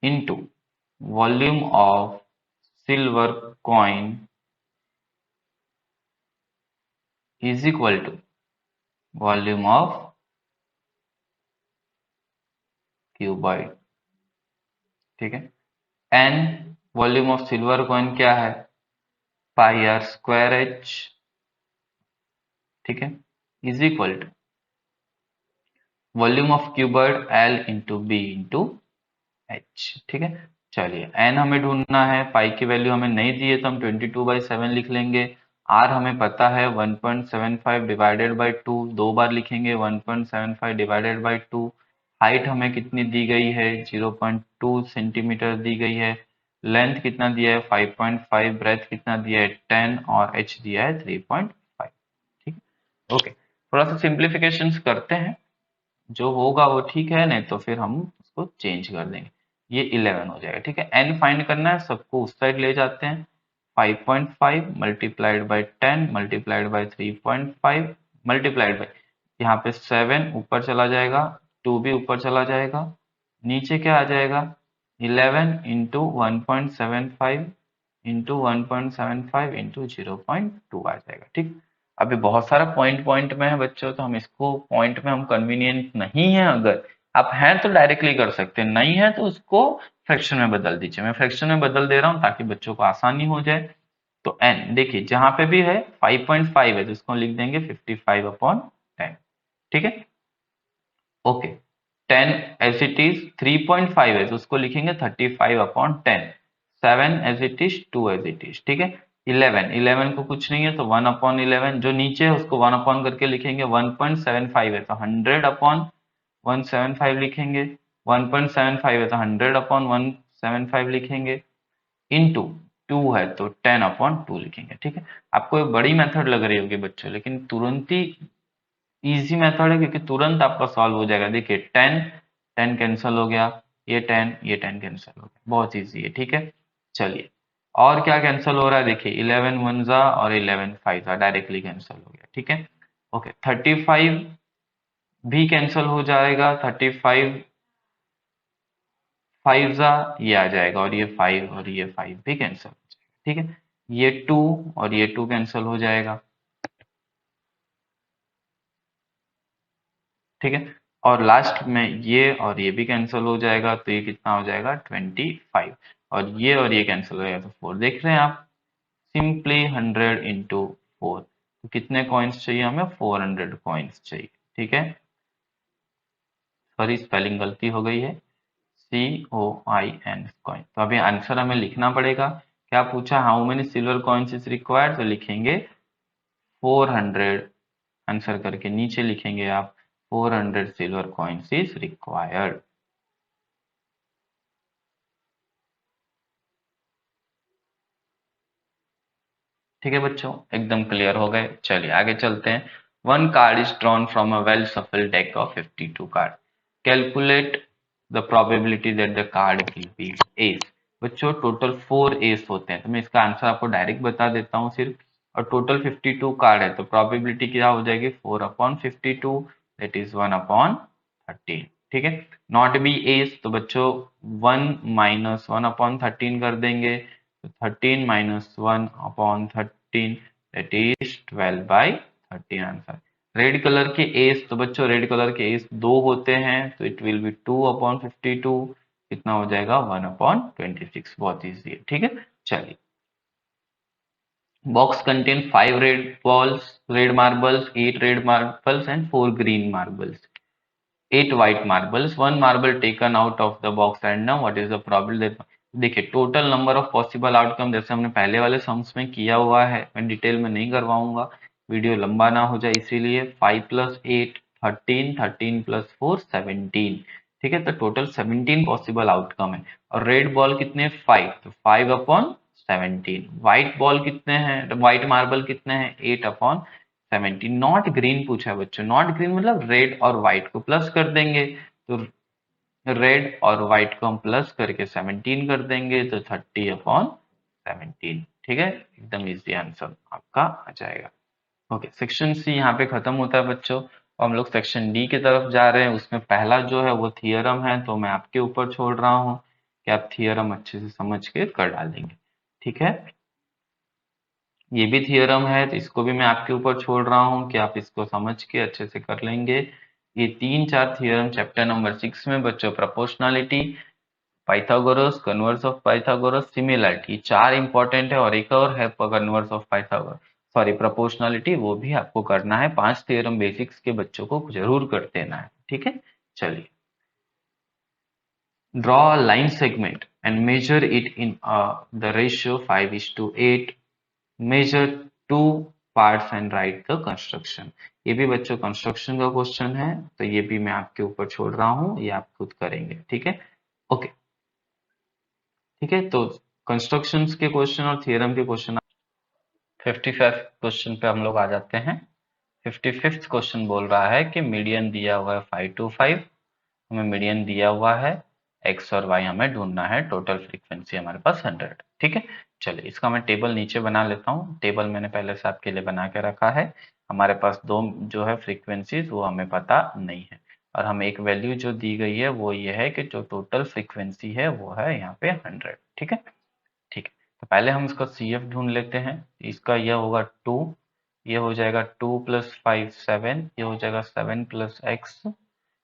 into volume of silver coin is equal to volume of cuboid, ठीक है। n volume of silver coin क्या है, पाई आर स्क्वायर एच, ठीक है, is equal to volume of cuboid l into b into h, ठीक है। चलिए, N हमें ढूंढना है, पाई की वैल्यू हमें नहीं दी है तो हम 22/7 लिख लेंगे। आर हमें पता है 1.75 डिवाइडेड बाई टू, दो बार लिखेंगे 1.75 डिवाइडेड बाई टू। हाइट हमें कितनी दी गई है 0.2 सेंटीमीटर दी गई है। लेंथ कितना दिया है 5.5, ब्रेथ कितना दिया है 10, और एच दिया है 3.5, ठीक है। ओके, थोड़ा सा सिंप्लीफिकेशन करते हैं, जो होगा वो ठीक है, नहीं तो फिर हम उसको चेंज कर देंगे। ये 11 हो जाएगा, ठीक है। एन फाइंड करना है, सबको उस साइड ले जाते हैं। 5.5 multiplied by 10 multiplied by 3.5 multiplied by, यहाँ पे 7 ऊपर चला जाएगा, 2 भी ऊपर चला जाएगा, नीचे क्या आ जाएगा 11 इंटू 1.75 इंटू 1.75 इंटू 0.2 आ जाएगा, ठीक। अभी बहुत सारा पॉइंट पॉइंट में है बच्चों, तो हम इसको पॉइंट में हम कन्वीनियंट नहीं है, अगर आप हैं तो डायरेक्टली कर सकते हैं, नहीं है तो उसको फ्रैक्शन में बदल दीजिए। मैं फ्रैक्शन में बदल दे रहा हूँ ताकि बच्चों को आसानी हो जाए। तो एन देखिए, जहां पे भी है 5.5 है तो इसको लिख देंगे 55/10, ठीक है। ओके, 10 एज इट इज, 3.5 है तो उसको लिखेंगे 35/10, 7 as it is, 2 as it is, ठीक है। 11 को कुछ नहीं है तो 1/11, जो नीचे है उसको 1 अपॉन करके लिखेंगे। 1.75 है तो 100/175 लिखेंगे। 1.75 है तो 100/175 लिखेंगे, इनटू 2 है तो 10/2 लिखेंगे, ठीक है। आपको एक बड़ी मेथड लग रही होगी बच्चों, लेकिन तुरंत ही इजी मेथड है, क्योंकि तुरंत आपका सॉल्व हो जाएगा। देखिए 10 10 कैंसिल हो गया, ये 10 कैंसिल हो गया, बहुत इजी है, ठीक है। चलिए, और क्या कैंसिल हो रहा है, देखिए 11 1 जा और 11 5 जा, डायरेक्टली कैंसिल हो गया, ठीक है। ओके, 35 भी कैंसिल हो जाएगा, 35 5 जा, ये आ जाएगा, और ये 5 और ये 5 भी कैंसिल हो जाएगा, ठीक है। ये 2 और ये 2 कैंसिल हो जाएगा, ठीक है। और लास्ट में ये और ये भी कैंसिल हो जाएगा, तो ये कितना हो जाएगा 25, और ये कैंसिल हो जाएगा तो 4। देख रहे हैं आप, सिंपली 100 इंटू 4, तो कितने कॉइन्स चाहिए हमें, 400 कॉइन्स चाहिए, ठीक है। सॉरी, स्पेलिंग गलती हो गई है, COIN कॉइन। तो अभी आंसर हमें लिखना पड़ेगा। क्या पूछा, how many silver coins is required, तो लिखेंगे 400, आंसर करके नीचे लिखेंगे आप 400 सिल्वर कॉइन्स इज रिक्वायर्ड। ठीक है बच्चों, एकदम क्लियर हो गए। चलिए आगे चलते हैं। One card is drawn from a well shuffled deck of 52 card, calculate the probability that the card will be ace. बच्चों टोटल 4 एस होते हैं, तो मैं इसका आंसर आपको डायरेक्ट बता देता हूँ सिर्फ। और टोटल 52 कार्ड है, तो प्रोबेबिलिटी क्या हो जाएगी 4/52, दैट इज 1/13। ठीक है, नॉट बी एज तो बच्चों 1 माइनस 1/13 कर देंगे, तो 13 minus 1/13 that is 12/13 answer. Red colour के एज तो बच्चों रेड कलर के एज दो होते हैं, तो इट विल बी 2/52, कितना हो जाएगा 1/26। बहुत ईजी है। ठीक है, चलिए। Box contain 5 red marbles, 8 red marbles and 4 green marbles. 8 white marbles, 1 marble taken out of the box and now what is the probability? देखिए total number of possible outcome जैसे हमने पहले वाले सम्स में किया हुआ है, मैं डिटेल में नहीं करवाऊंगा, वीडियो लंबा ना हो जाए इसीलिए। 5 + 8 13, 13 + 4 17। ठीक है, तो टोटल 17 पॉसिबल आउटकम है। और रेड बॉल कितने 5, तो 5/17। व्हाइट बॉल कितने हैं, व्हाइट मार्बल कितने हैं 8/17। नॉट ग्रीन पूछा है बच्चों, नॉट ग्रीन मतलब रेड और व्हाइट को प्लस कर देंगे, तो रेड और व्हाइट को हम प्लस करके 17 कर देंगे, तो 30/17। ठीक है, एकदम इजी आंसर आपका आ जाएगा। ओके, सेक्शन सी यहाँ पे खत्म होता है बच्चों, और हम लोग सेक्शन डी की तरफ जा रहे हैं। उसमें पहला जो है वो थियरम है, तो मैं आपके ऊपर छोड़ रहा हूँ कि आप थियरम अच्छे से समझ के कर डालेंगे। ठीक है, ये भी थियरम है, तो इसको भी मैं आपके ऊपर छोड़ रहा हूँ कि आप इसको समझ के अच्छे से कर लेंगे। ये 3-4 थियरम चैप्टर नंबर 6 में बच्चों, proportionality, Pythagoras, converse of Pythagoras, similarity, 4 important है, और एक और है converse of Pythagoras, sorry proportionality, वो भी आपको करना है। 5 थियरम बेसिक्स के बच्चों को जरूर कर देना है। ठीक है, चलिए। Draw a line segment and measure it in the ratio 5:8। Measure two parts and write the construction. ये भी बच्चों कंस्ट्रक्शन का क्वेश्चन है, तो ये भी मैं आपके ऊपर छोड़ रहा हूँ, ये आप खुद करेंगे। ठीक है, ओके। ठीक है, तो कंस्ट्रक्शंस के क्वेश्चन और थियरम के क्वेश्चन 55 क्वेश्चन पे हम लोग आ जाते हैं। 55th क्वेश्चन बोल रहा है कि मीडियन दिया हुआ है 5 to 5, हमें मीडियन दिया हुआ है, एक्स और वाई हमें ढूंढना है, टोटल फ्रीक्वेंसी हमारे पास 100। ठीक है, चलिए इसका मैं टेबल नीचे बना लेता हूँ। टेबल मैंने पहले से आपके लिए बना के रखा है। हमारे पास दो जो है फ्रीक्वेंसीज वो हमें पता नहीं है, और हमें एक वैल्यू जो दी गई है वो ये है कि जो टोटल फ्रीक्वेंसी है वो है यहाँ पे 100। ठीक है, ठीक है, तो पहले हम इसका सी एफ ढूंढ लेते हैं। इसका यह होगा 2, ये हो जाएगा 2 + 5 7, ये हो जाएगा 7 + x,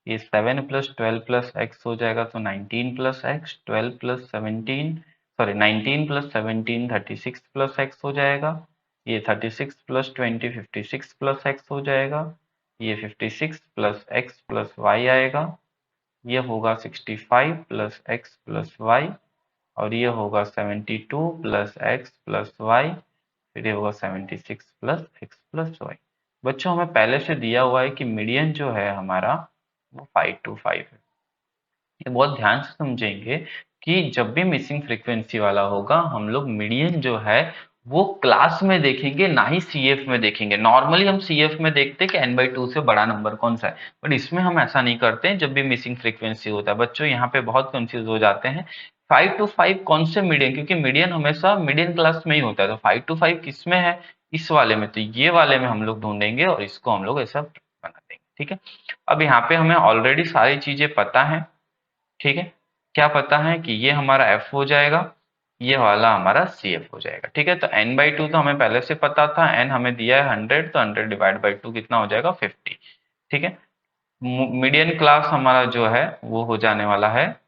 ये 7 + 12 + x हो जाएगा, तो 19 + x, 12 + 17, सॉरी 19 + 17 36 + x हो जाएगा, ये 36 + 20 56 + x हो जाएगा, ये 56 + x + y आएगा, ये होगा 65 + x + y, और ये होगा 72 + x + y, फिर ये होगा 76 + x + y। बच्चों हमें पहले से दिया हुआ है कि मीडियन जो है हमारा वो 5 to 5 है। ये बहुत ध्यान से समझेंगे कि जब भी मिसिंग फ्रीक्वेंसी वाला होगा, हम लोग मीडियन जो है वो क्लास में देखेंगे, ना ही सीएफ में देखेंगे। नॉर्मली हम सीएफ में देखते हैं कि n/2 से बड़ा नंबर कौन सा है, बट इसमें हम ऐसा नहीं करते हैं। जब भी मिसिंग फ्रीक्वेंसी होता है बच्चों, यहाँ पे बहुत कंफ्यूज हो जाते हैं। 5 to 5 कौन से मीडियन, क्योंकि मीडियन हमेशा मीडियन क्लास में ही होता है, तो 5 to 5 किस में है, इस वाले में, तो ये वाले में हम लोग ढूंढेंगे और इसको हम लोग ऐसा बना देंगे। ठीक है, अब यहाँ पे हमें ऑलरेडी सारी चीजें पता है। ठीक है, क्या पता है कि ये हमारा f हो जाएगा, ये वाला हमारा cf हो जाएगा। ठीक है, तो n/2 तो हमें पहले से पता था, n हमें दिया है 100, तो 100 डिवाइड बाई 2 कितना हो जाएगा 50। ठीक है, मीडियन क्लास हमारा जो है वो हो जाने वाला है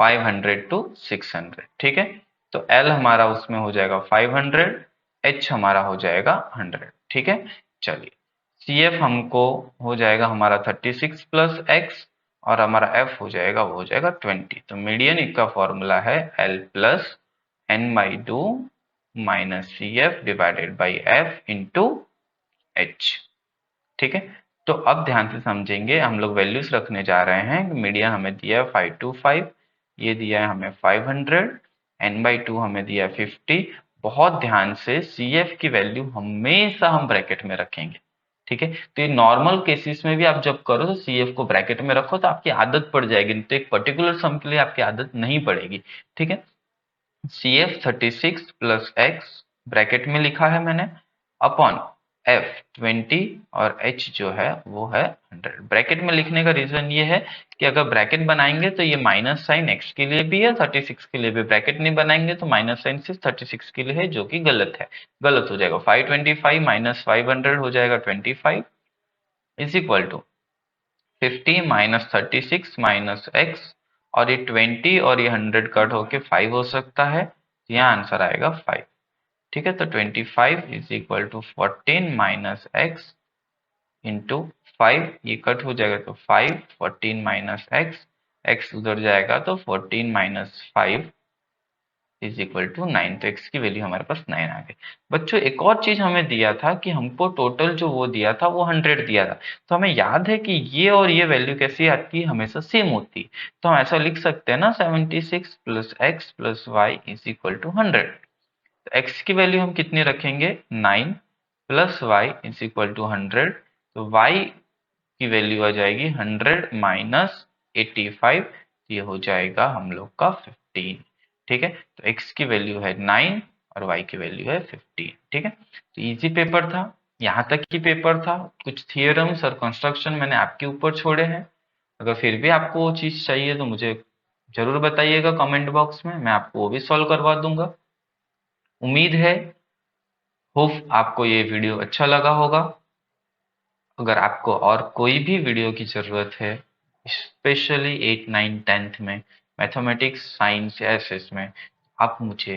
500 to 600। ठीक है, तो L हमारा उसमें हो जाएगा 500, H हमारा हो जाएगा 100। ठीक है, चलिए CF हमको हो जाएगा हमारा 36 + x, और हमारा F हो जाएगा वो हो जाएगा 20। तो मीडियन का फॉर्मूला है L + n/2 - CF divided by F into H। ठीक है, तो अब ध्यान से समझेंगे, हम लोग वैल्यूज रखने जा रहे हैं। मीडियन हमें दिया है 5 to 5, ये दिया है हमें 500, n/2 हमें दिया है 50। बहुत ध्यान से CF की वैल्यू हमेशा हम ब्रैकेट में रखेंगे। ठीक है, तो ये नॉर्मल केसेस में भी आप जब करो तो CF को ब्रैकेट में रखो, तो आपकी आदत पड़ जाएगी, तो एक पर्टिकुलर सम के लिए आपकी आदत नहीं पड़ेगी। ठीक है, CF 36 + x ब्रैकेट में लिखा है मैंने, अपॉन F 20 और H जो है वो है 100। ब्रैकेट में लिखने का रीजन ये है कि अगर ब्रैकेट बनाएंगे तो ये माइनस साइन x के लिए भी है, 36 के लिए भी। ब्रैकेट नहीं बनाएंगे तो माइनस साइन सिर्फ 36 के लिए है, जो कि गलत है, गलत हो जाएगा। 525 माइनस 500 हो जाएगा 25 is equal to 50 minus 36 minus x, और ये 20 और ये 100 कट होके 5 हो सकता है, तो यहाँ आंसर आएगा 5। ठीक है, तो 25 is equal to 14 minus x into 5, ये कट हो जाएगा तो 5, 14 माइनस एक्स, एक्स उधर जाएगा तो 14 माइनस 5 इज इक्वल टू 9। तो एक्स की वैल्यू हमारे पास 9 आ गई। बच्चों एक और चीज हमें दिया था कि हमको टोटल जो वो दिया था वो 100 दिया था, तो हमें याद है कि ये और ये वैल्यू कैसी आती है, हमेशा सेम होती है। तो हम ऐसा लिख सकते हैं ना, 76 plus x plus y is equal to 100। तो x की वैल्यू हम कितनी रखेंगे, 9 plus y is equal to 100। तो y की वैल्यू आ जाएगी 100 माइनस 85, ये हो जाएगा हम लोग का 15। ठीक है, तो x की वैल्यू है 9 और y की वैल्यू है 15। ठीक है, तो इजी पेपर था, यहाँ तक ही पेपर था। कुछ थियरम्स और कंस्ट्रक्शन मैंने आपके ऊपर छोड़े हैं। अगर फिर भी आपको वो चीज चाहिए तो मुझे जरूर बताइएगा कमेंट बॉक्स में, मैं आपको वो भी सॉल्व करवा दूंगा। उम्मीद है, होप आपको ये वीडियो अच्छा लगा होगा। अगर आपको और कोई भी वीडियो की ज़रूरत है, स्पेशली 8, 9, 10th में मैथमेटिक्स, साइंस या एसएस में, आप मुझे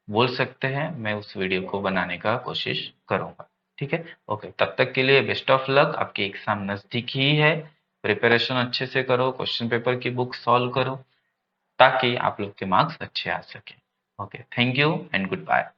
बोल सकते हैं, मैं उस वीडियो को बनाने का कोशिश करूंगा। ठीक है, ओके, तब तक के लिए बेस्ट ऑफ लक। आपके एग्जाम नज़दीक ही है, प्रिपरेशन अच्छे से करो, क्वेश्चन पेपर की बुक सॉल्व करो, ताकि आप लोग के मार्क्स अच्छे आ सके। Okay, thank you and good bye.